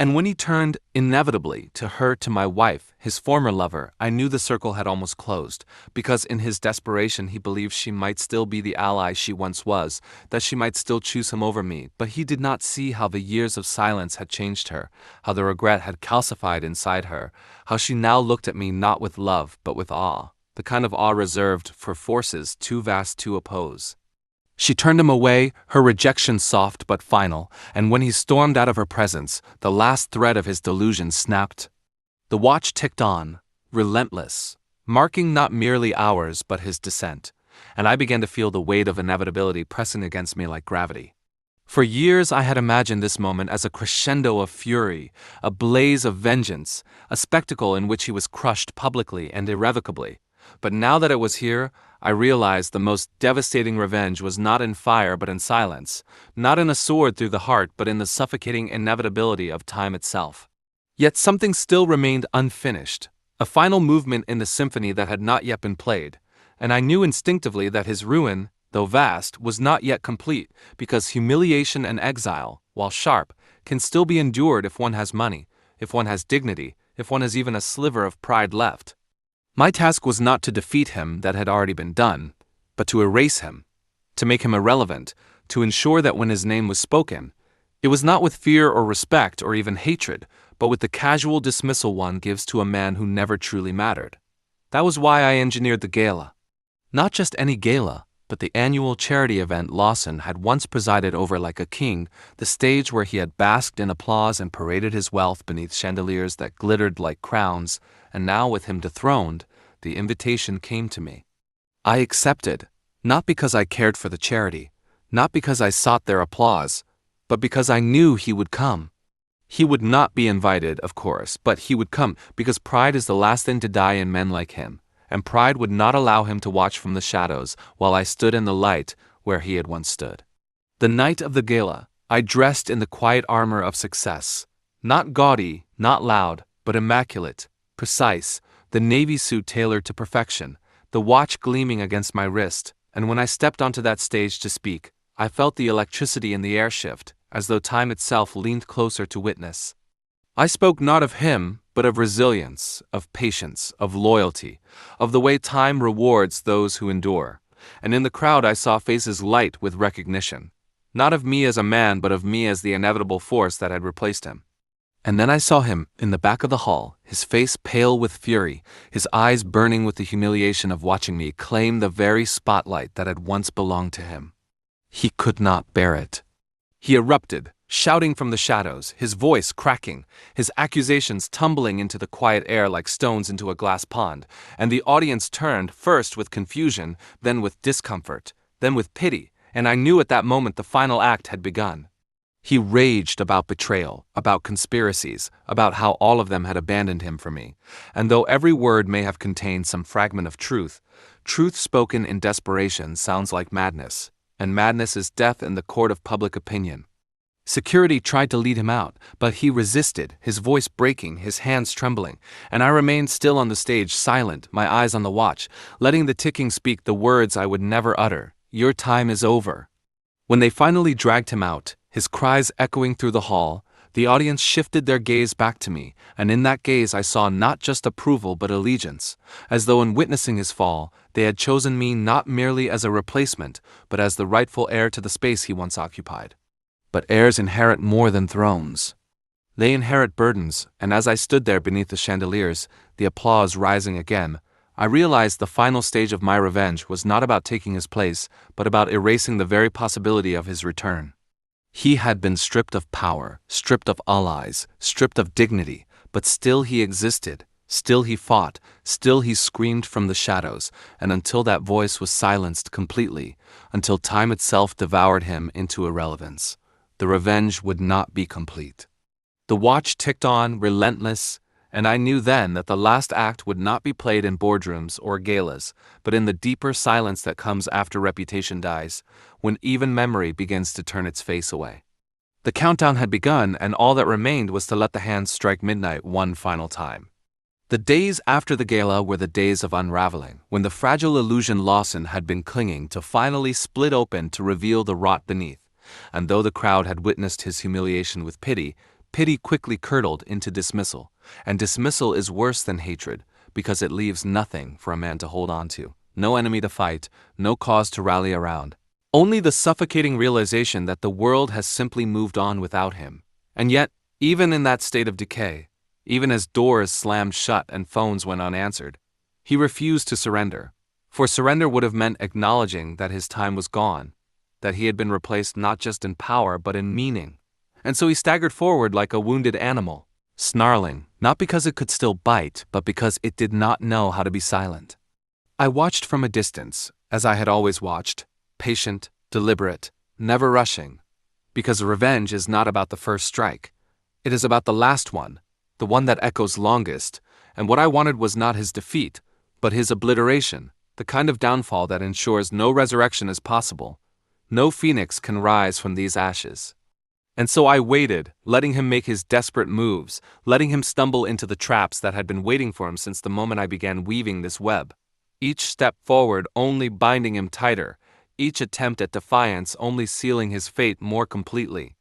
And when he turned, inevitably, to her, to my wife, his former lover, I knew the circle had almost closed, because in his desperation he believed she might still be the ally she once was, that she might still choose him over me, but he did not see how the years of silence had changed her, how the regret had calcified inside her, how she now looked at me not with love but with awe, the kind of awe reserved for forces too vast to oppose. She turned him away, her rejection soft but final, and when he stormed out of her presence, the last thread of his delusion snapped. The watch ticked on, relentless, marking not merely ours but his descent, and I began to feel the weight of inevitability pressing against me like gravity. For years I had imagined this moment as a crescendo of fury, a blaze of vengeance, a spectacle in which he was crushed publicly and irrevocably. But now that it was here, I realized the most devastating revenge was not in fire but in silence, not in a sword through the heart but in the suffocating inevitability of time itself. Yet something still remained unfinished, a final movement in the symphony that had not yet been played, and I knew instinctively that his ruin, though vast, was not yet complete, because humiliation and exile, while sharp, can still be endured if one has money, if one has dignity, if one has even a sliver of pride left. My task was not to defeat him that had already been done, but to erase him, to make him irrelevant, to ensure that when his name was spoken, it was not with fear or respect or even hatred, but with the casual dismissal one gives to a man who never truly mattered. That was why I engineered the gala. Not just any gala, but the annual charity event Lawson had once presided over like a king, the stage where he had basked in applause and paraded his wealth beneath chandeliers that glittered like crowns, and now with him dethroned, the invitation came to me. I accepted, not because I cared for the charity, not because I sought their applause, but because I knew he would come. He would not be invited, of course, but he would come, because pride is the last thing to die in men like him, and pride would not allow him to watch from the shadows while I stood in the light where he had once stood. The night of the gala, I dressed in the quiet armor of success, not gaudy, not loud, but immaculate, precise, the navy suit tailored to perfection, the watch gleaming against my wrist, and when I stepped onto that stage to speak, I felt the electricity in the air shift, as though time itself leaned closer to witness. I spoke not of him, but of resilience, of patience, of loyalty, of the way time rewards those who endure, and in the crowd I saw faces light with recognition, not of me as a man but of me as the inevitable force that had replaced him. And then I saw him, in the back of the hall, his face pale with fury, his eyes burning with the humiliation of watching me claim the very spotlight that had once belonged to him. He could not bear it. He erupted, shouting from the shadows, his voice cracking, his accusations tumbling into the quiet air like stones into a glass pond, and the audience turned, first with confusion, then with discomfort, then with pity, and I knew at that moment the final act had begun. He raged about betrayal, about conspiracies, about how all of them had abandoned him for me, and though every word may have contained some fragment of truth, truth spoken in desperation sounds like madness, and madness is death in the court of public opinion. Security tried to lead him out, but he resisted, his voice breaking, his hands trembling, and I remained still on the stage, silent, my eyes on the watch, letting the ticking speak the words I would never utter. Your time is over. When they finally dragged him out, his cries echoing through the hall, the audience shifted their gaze back to me, and in that gaze I saw not just approval but allegiance, as though in witnessing his fall, they had chosen me not merely as a replacement, but as the rightful heir to the space he once occupied. But heirs inherit more than thrones. They inherit burdens, and as I stood there beneath the chandeliers, the applause rising again, I realized the final stage of my revenge was not about taking his place, but about erasing the very possibility of his return. He had been stripped of power, stripped of allies, stripped of dignity, but still he existed, still he fought, still he screamed from the shadows, and until that voice was silenced completely, until time itself devoured him into irrelevance, the revenge would not be complete. The watch ticked on, relentless, And I knew then that the last act would not be played in boardrooms or galas, but in the deeper silence that comes after reputation dies, when even memory begins to turn its face away. The countdown had begun, and all that remained was to let the hands strike midnight one final time. The days after the gala were the days of unraveling, when the fragile illusion Lawson had been clinging to finally split open to reveal the rot beneath. And though the crowd had witnessed his humiliation with pity, pity quickly curdled into dismissal. And dismissal is worse than hatred, because it leaves nothing for a man to hold on to, no enemy to fight, no cause to rally around. Only the suffocating realization that the world has simply moved on without him. And yet, even in that state of decay, even as doors slammed shut and phones went unanswered, he refused to surrender. For surrender would have meant acknowledging that his time was gone, that he had been replaced not just in power but in meaning. And so he staggered forward like a wounded animal, snarling, not because it could still bite, but because it did not know how to be silent. I watched from a distance, as I had always watched, patient, deliberate, never rushing, because revenge is not about the first strike. It is about the last one, the one that echoes longest, and what I wanted was not his defeat, but his obliteration, the kind of downfall that ensures no resurrection is possible. No phoenix can rise from these ashes. And so I waited, letting him make his desperate moves, letting him stumble into the traps that had been waiting for him since the moment I began weaving this web. Each step forward only binding him tighter, each attempt at defiance only sealing his fate more completely.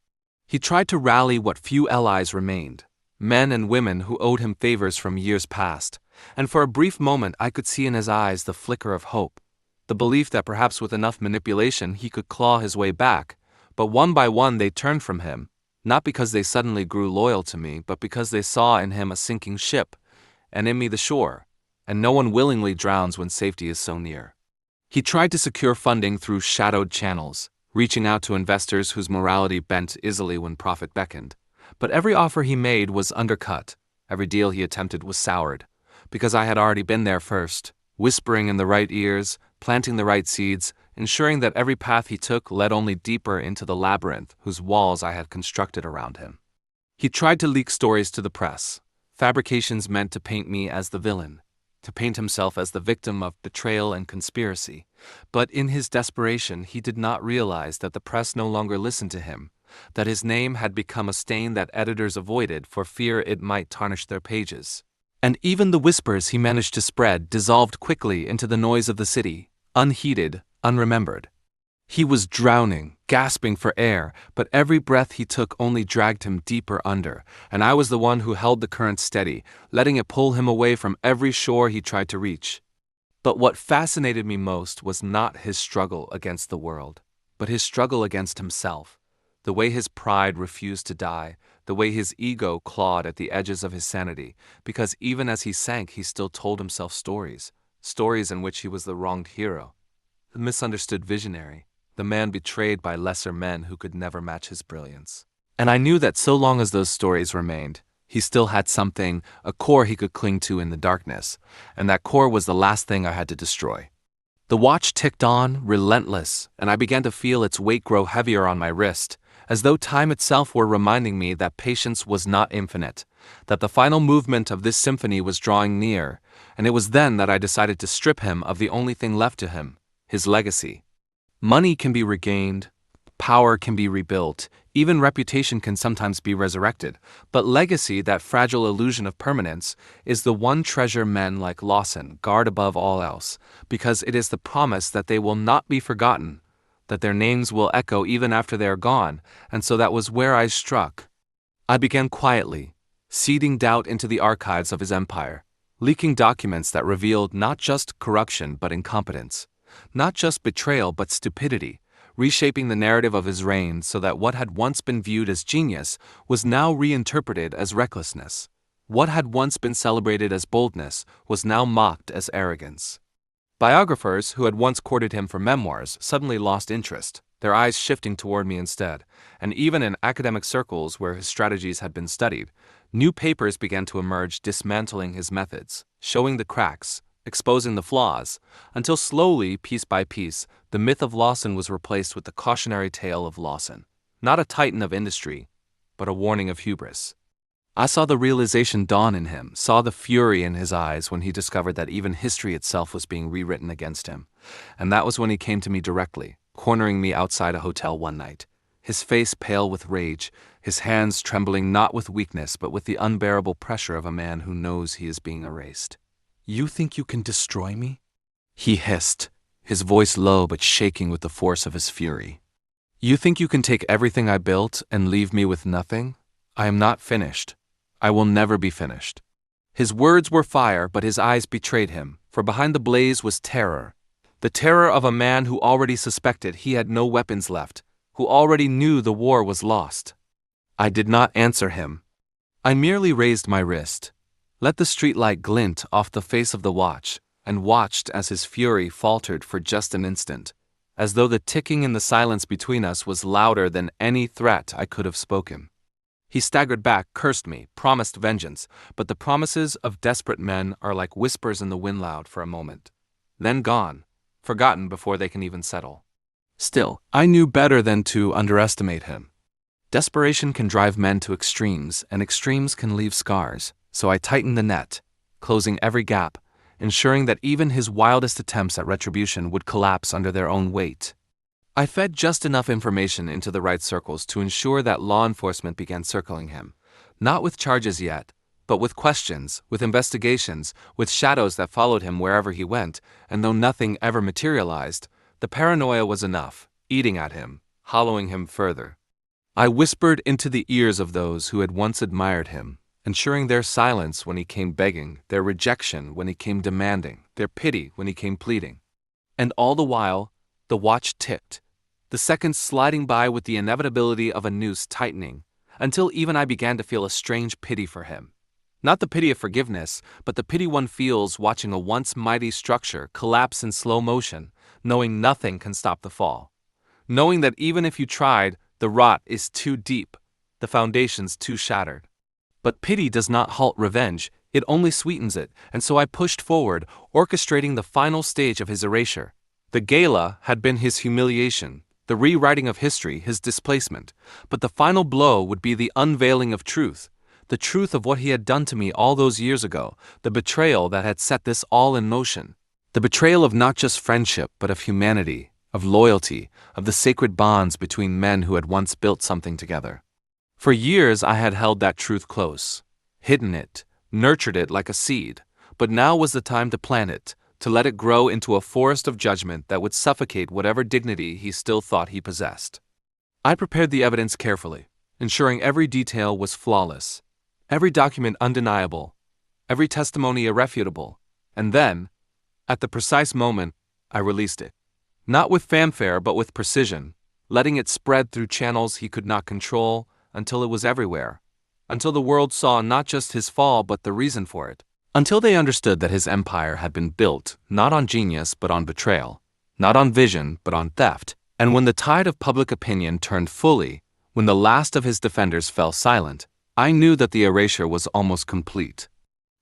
He tried to rally what few allies remained, men and women who owed him favors from years past, and for a brief moment I could see in his eyes the flicker of hope, the belief that perhaps with enough manipulation he could claw his way back. But one by one they turned from him, not because they suddenly grew loyal to me, but because they saw in him a sinking ship, and in me the shore, and no one willingly drowns when safety is so near. He tried to secure funding through shadowed channels, reaching out to investors whose morality bent easily when profit beckoned. But every offer he made was undercut, every deal he attempted was soured, because I had already been there first, whispering in the right ears, planting the right seeds, ensuring that every path he took led only deeper into the labyrinth whose walls I had constructed around him. He tried to leak stories to the press, fabrications meant to paint me as the villain, to paint himself as the victim of betrayal and conspiracy. But in his desperation, he did not realize that the press no longer listened to him, that his name had become a stain that editors avoided for fear it might tarnish their pages. And even the whispers he managed to spread dissolved quickly into the noise of the city, unheeded, unremembered. He was drowning, gasping for air, but every breath he took only dragged him deeper under, and I was the one who held the current steady, letting it pull him away from every shore he tried to reach. But what fascinated me most was not his struggle against the world, but his struggle against himself, the way his pride refused to die, the way his ego clawed at the edges of his sanity, because even as he sank he still told himself stories in which he was the wronged hero, the misunderstood visionary, the man betrayed by lesser men who could never match his brilliance. And I knew that so long as those stories remained, he still had something, a core he could cling to in the darkness, and that core was the last thing I had to destroy. The watch ticked on, relentless, and I began to feel its weight grow heavier on my wrist, as though time itself were reminding me that patience was not infinite, that the final movement of this symphony was drawing near, and it was then that I decided to strip him of the only thing left to him, his legacy. Money can be regained, power can be rebuilt, even reputation can sometimes be resurrected, but legacy, that fragile illusion of permanence, is the one treasure men like Lawson guard above all else, because it is the promise that they will not be forgotten, that their names will echo even after they are gone, and so that was where I struck. I began quietly, seeding doubt into the archives of his empire, leaking documents that revealed not just corruption but incompetence, not just betrayal but stupidity, reshaping the narrative of his reign so that what had once been viewed as genius was now reinterpreted as recklessness. What had once been celebrated as boldness was now mocked as arrogance. Biographers who had once courted him for memoirs suddenly lost interest, their eyes shifting toward me instead, and even in academic circles where his strategies had been studied, new papers began to emerge dismantling his methods, showing the cracks, exposing the flaws, until slowly, piece by piece, the myth of Lawson was replaced with the cautionary tale of Lawson, not a titan of industry, but a warning of hubris. I saw the realization dawn in him, saw the fury in his eyes when he discovered that even history itself was being rewritten against him. And that was when he came to me directly, cornering me outside a hotel one night, his face pale with rage, his hands trembling not with weakness but with the unbearable pressure of a man who knows he is being erased. "You think you can destroy me?" he hissed, his voice low but shaking with the force of his fury. "You think you can take everything I built and leave me with nothing? I am not finished. I will never be finished." His words were fire, but his eyes betrayed him, for behind the blaze was terror. The terror of a man who already suspected he had no weapons left, who already knew the war was lost. I did not answer him. I merely raised my wrist, let the streetlight glint off the face of the watch, and watched as his fury faltered for just an instant, as though the ticking in the silence between us was louder than any threat I could have spoken. He staggered back, cursed me, promised vengeance, but the promises of desperate men are like whispers in the wind, loud for a moment, then gone, forgotten before they can even settle. Still, I knew better than to underestimate him. Desperation can drive men to extremes, and extremes can leave scars, so I tightened the net, closing every gap, ensuring that even his wildest attempts at retribution would collapse under their own weight. I fed just enough information into the right circles to ensure that law enforcement began circling him, not with charges yet, but with questions, with investigations, with shadows that followed him wherever he went, and though nothing ever materialized, the paranoia was enough, eating at him, hollowing him further. I whispered into the ears of those who had once admired him, ensuring their silence when he came begging, their rejection when he came demanding, their pity when he came pleading. And all the while, the watch ticked, the seconds sliding by with the inevitability of a noose tightening, until even I began to feel a strange pity for him. Not the pity of forgiveness, but the pity one feels watching a once mighty structure collapse in slow motion, knowing nothing can stop the fall. Knowing that even if you tried, the rot is too deep, the foundations too shattered. But pity does not halt revenge, it only sweetens it, and so I pushed forward, orchestrating the final stage of his erasure. The gala had been his humiliation, the rewriting of history his displacement, but the final blow would be the unveiling of truth, the truth of what he had done to me all those years ago, the betrayal that had set this all in motion. The betrayal of not just friendship, but of humanity, of loyalty, of the sacred bonds between men who had once built something together. For years I had held that truth close, hidden it, nurtured it like a seed, but now was the time to plant it, to let it grow into a forest of judgment that would suffocate whatever dignity he still thought he possessed. I prepared the evidence carefully, ensuring every detail was flawless, every document undeniable, every testimony irrefutable, and then, at the precise moment, I released it. Not with fanfare but with precision, letting it spread through channels he could not control until it was everywhere, until the world saw not just his fall but the reason for it. Until they understood that his empire had been built not on genius but on betrayal, not on vision but on theft, and when the tide of public opinion turned fully, when the last of his defenders fell silent, I knew that the erasure was almost complete.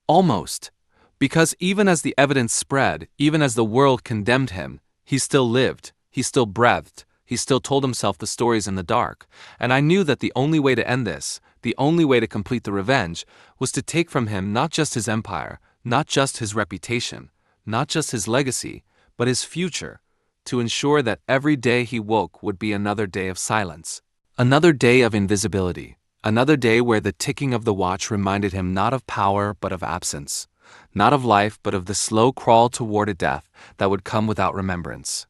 Almost. Because even as the evidence spread, even as the world condemned him, he still lived, he still breathed, he still told himself the stories in the dark, and I knew that the only way to end this, the only way to complete the revenge, was to take from him not just his empire, not just his reputation, not just his legacy, but his future, to ensure that every day he woke would be another day of silence, another day of invisibility, another day where the ticking of the watch reminded him not of power but of absence, not of life but of the slow crawl toward a death that would come without remembrance.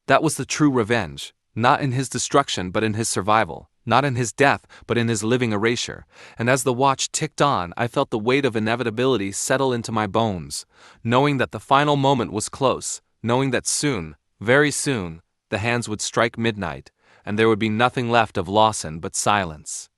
That was the true revenge, not in his destruction but in his survival, not in his death but in his living erasure, and as the watch ticked on I felt the weight of inevitability settle into my bones, knowing that the final moment was close, knowing that soon, very soon, the hands would strike midnight, and there would be nothing left of Lawson but silence.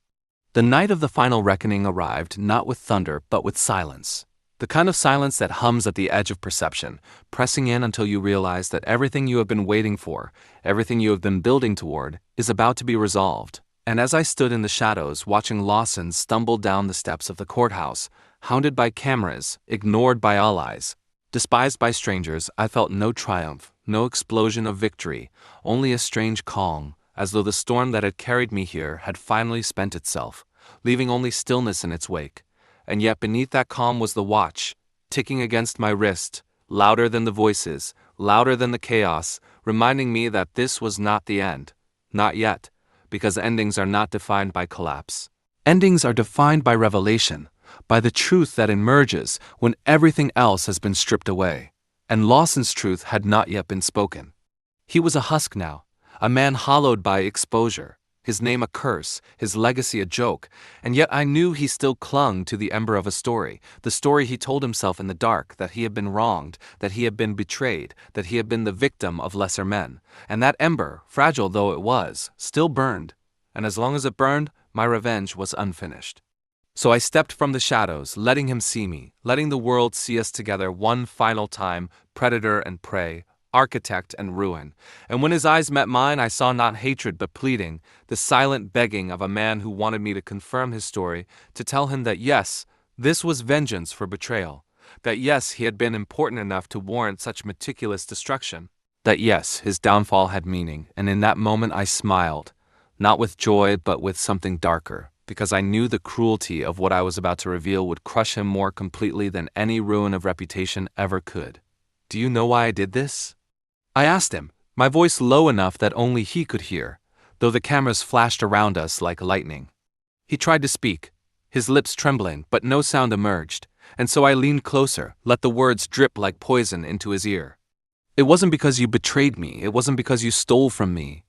The night of the final reckoning arrived not with thunder but with silence. The kind of silence that hums at the edge of perception, pressing in until you realize that everything you have been waiting for, everything you have been building toward, is about to be resolved. And as I stood in the shadows watching Lawson stumble down the steps of the courthouse, hounded by cameras, ignored by all eyes, despised by strangers, I felt no triumph, no explosion of victory, only a strange calm, as though the storm that had carried me here had finally spent itself, leaving only stillness in its wake. And yet beneath that calm was the watch, ticking against my wrist, louder than the voices, louder than the chaos, reminding me that this was not the end. Not yet, because endings are not defined by collapse. Endings are defined by revelation, by the truth that emerges when everything else has been stripped away. And Lawson's truth had not yet been spoken. He was a husk now, a man hollowed by exposure, his name a curse, his legacy a joke, and yet I knew he still clung to the ember of a story, the story he told himself in the dark, that he had been wronged, that he had been betrayed, that he had been the victim of lesser men. And that ember, fragile though it was, still burned, and as long as it burned, my revenge was unfinished. So I stepped from the shadows, letting him see me, letting the world see us together one final time, predator and prey, architect and ruin. And when his eyes met mine, I saw not hatred but pleading, the silent begging of a man who wanted me to confirm his story, to tell him that yes, this was vengeance for betrayal, that yes, he had been important enough to warrant such meticulous destruction, that yes, his downfall had meaning. And in that moment I smiled, not with joy but with something darker, because I knew the cruelty of what I was about to reveal would crush him more completely than any ruin of reputation ever could. Do you know why I did this? I asked him, my voice low enough that only he could hear, though the cameras flashed around us like lightning. He tried to speak, his lips trembling, but no sound emerged, and so I leaned closer, let the words drip like poison into his ear. It wasn't because you betrayed me, it wasn't because you stole from me.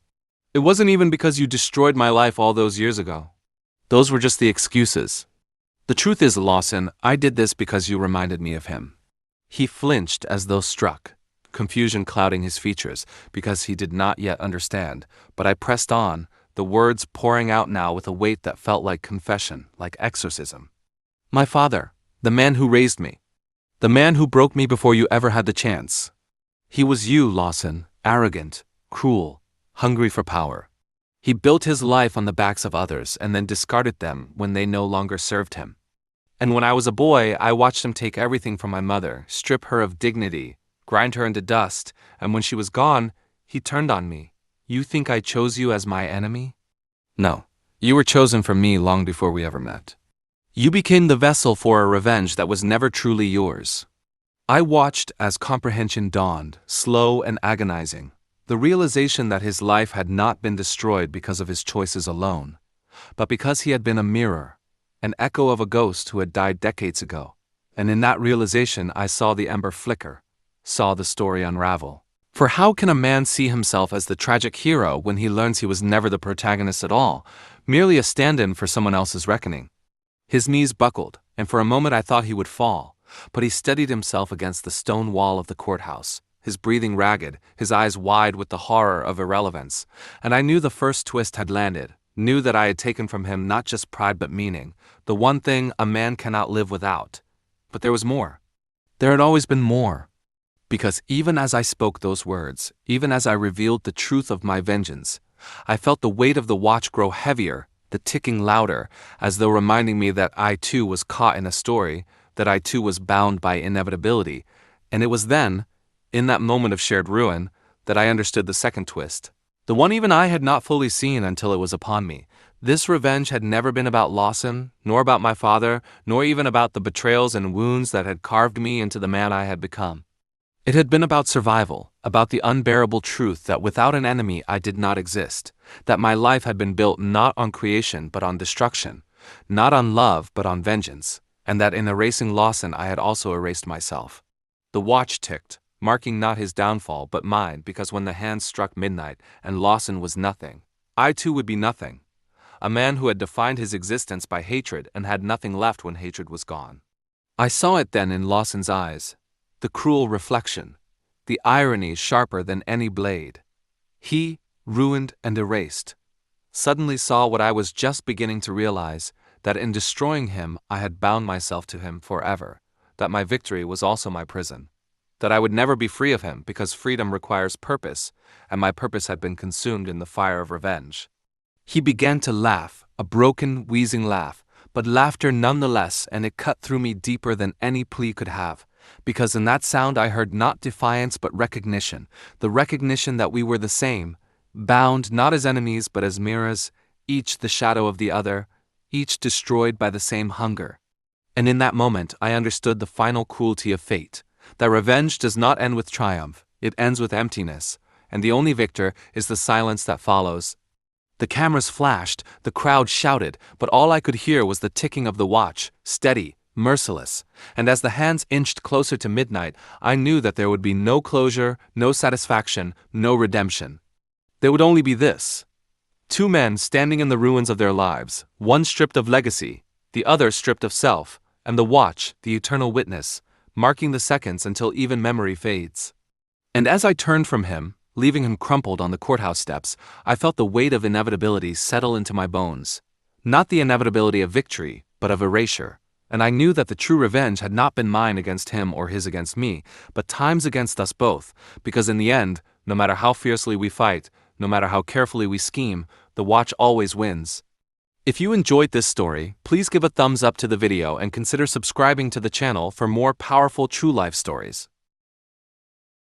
It wasn't even because you destroyed my life all those years ago. Those were just the excuses. The truth is, Lawson, I did this because you reminded me of him. He flinched as though struck, confusion clouding his features, because he did not yet understand, but I pressed on, the words pouring out now with a weight that felt like confession, like exorcism. My father, the man who raised me, the man who broke me before you ever had the chance. He was you, Lawson, arrogant, cruel, hungry for power. He built his life on the backs of others and then discarded them when they no longer served him. And when I was a boy, I watched him take everything from my mother, strip her of dignity, grind her into dust, and when she was gone, he turned on me. You think I chose you as my enemy? No, you were chosen for me long before we ever met. You became the vessel for a revenge that was never truly yours. I watched as comprehension dawned, slow and agonizing, the realization that his life had not been destroyed because of his choices alone, but because he had been a mirror, an echo of a ghost who had died decades ago. And in that realization I saw the ember flicker, saw the story unravel. For how can a man see himself as the tragic hero when he learns he was never the protagonist at all, merely a stand-in for someone else's reckoning? His knees buckled, and for a moment I thought he would fall, but he steadied himself against the stone wall of the courthouse, his breathing ragged, his eyes wide with the horror of irrelevance, and I knew the first twist had landed, knew that I had taken from him not just pride but meaning, the one thing a man cannot live without. But there was more. There had always been more. Because even as I spoke those words, even as I revealed the truth of my vengeance, I felt the weight of the watch grow heavier, the ticking louder, as though reminding me that I too was caught in a story, that I too was bound by inevitability. And it was then, in that moment of shared ruin, that I understood the second twist, the one even I had not fully seen until it was upon me. This revenge had never been about Lawson, nor about my father, nor even about the betrayals and wounds that had carved me into the man I had become. It had been about survival, about the unbearable truth that without an enemy I did not exist, that my life had been built not on creation but on destruction, not on love but on vengeance, and that in erasing Lawson I had also erased myself. The watch ticked, marking not his downfall but mine, because when the hands struck midnight and Lawson was nothing, I too would be nothing, a man who had defined his existence by hatred and had nothing left when hatred was gone. I saw it then in Lawson's eyes, the cruel reflection, the irony sharper than any blade. He, ruined and erased, suddenly saw what I was just beginning to realize, that in destroying him I had bound myself to him forever, that my victory was also my prison, that I would never be free of him because freedom requires purpose, and my purpose had been consumed in the fire of revenge. He began to laugh, a broken, wheezing laugh, but laughter nonetheless, and it cut through me deeper than any plea could have, because in that sound I heard not defiance but recognition, the recognition that we were the same, bound not as enemies but as mirrors, each the shadow of the other, each destroyed by the same hunger. And in that moment, I understood the final cruelty of fate, that revenge does not end with triumph, it ends with emptiness, and the only victor is the silence that follows. The cameras flashed, the crowd shouted, but all I could hear was the ticking of the watch, steady, merciless, and as the hands inched closer to midnight, I knew that there would be no closure, no satisfaction, no redemption. There would only be this. Two men standing in the ruins of their lives, one stripped of legacy, the other stripped of self, and the watch, the eternal witness, marking the seconds until even memory fades. And as I turned from him, leaving him crumpled on the courthouse steps, I felt the weight of inevitability settle into my bones. Not the inevitability of victory, but of erasure. And I knew that the true revenge had not been mine against him or his against me, but time's against us both, because in the end, no matter how fiercely we fight, no matter how carefully we scheme, the watch always wins. If you enjoyed this story, please give a thumbs up to the video and consider subscribing to the channel for more powerful true life stories.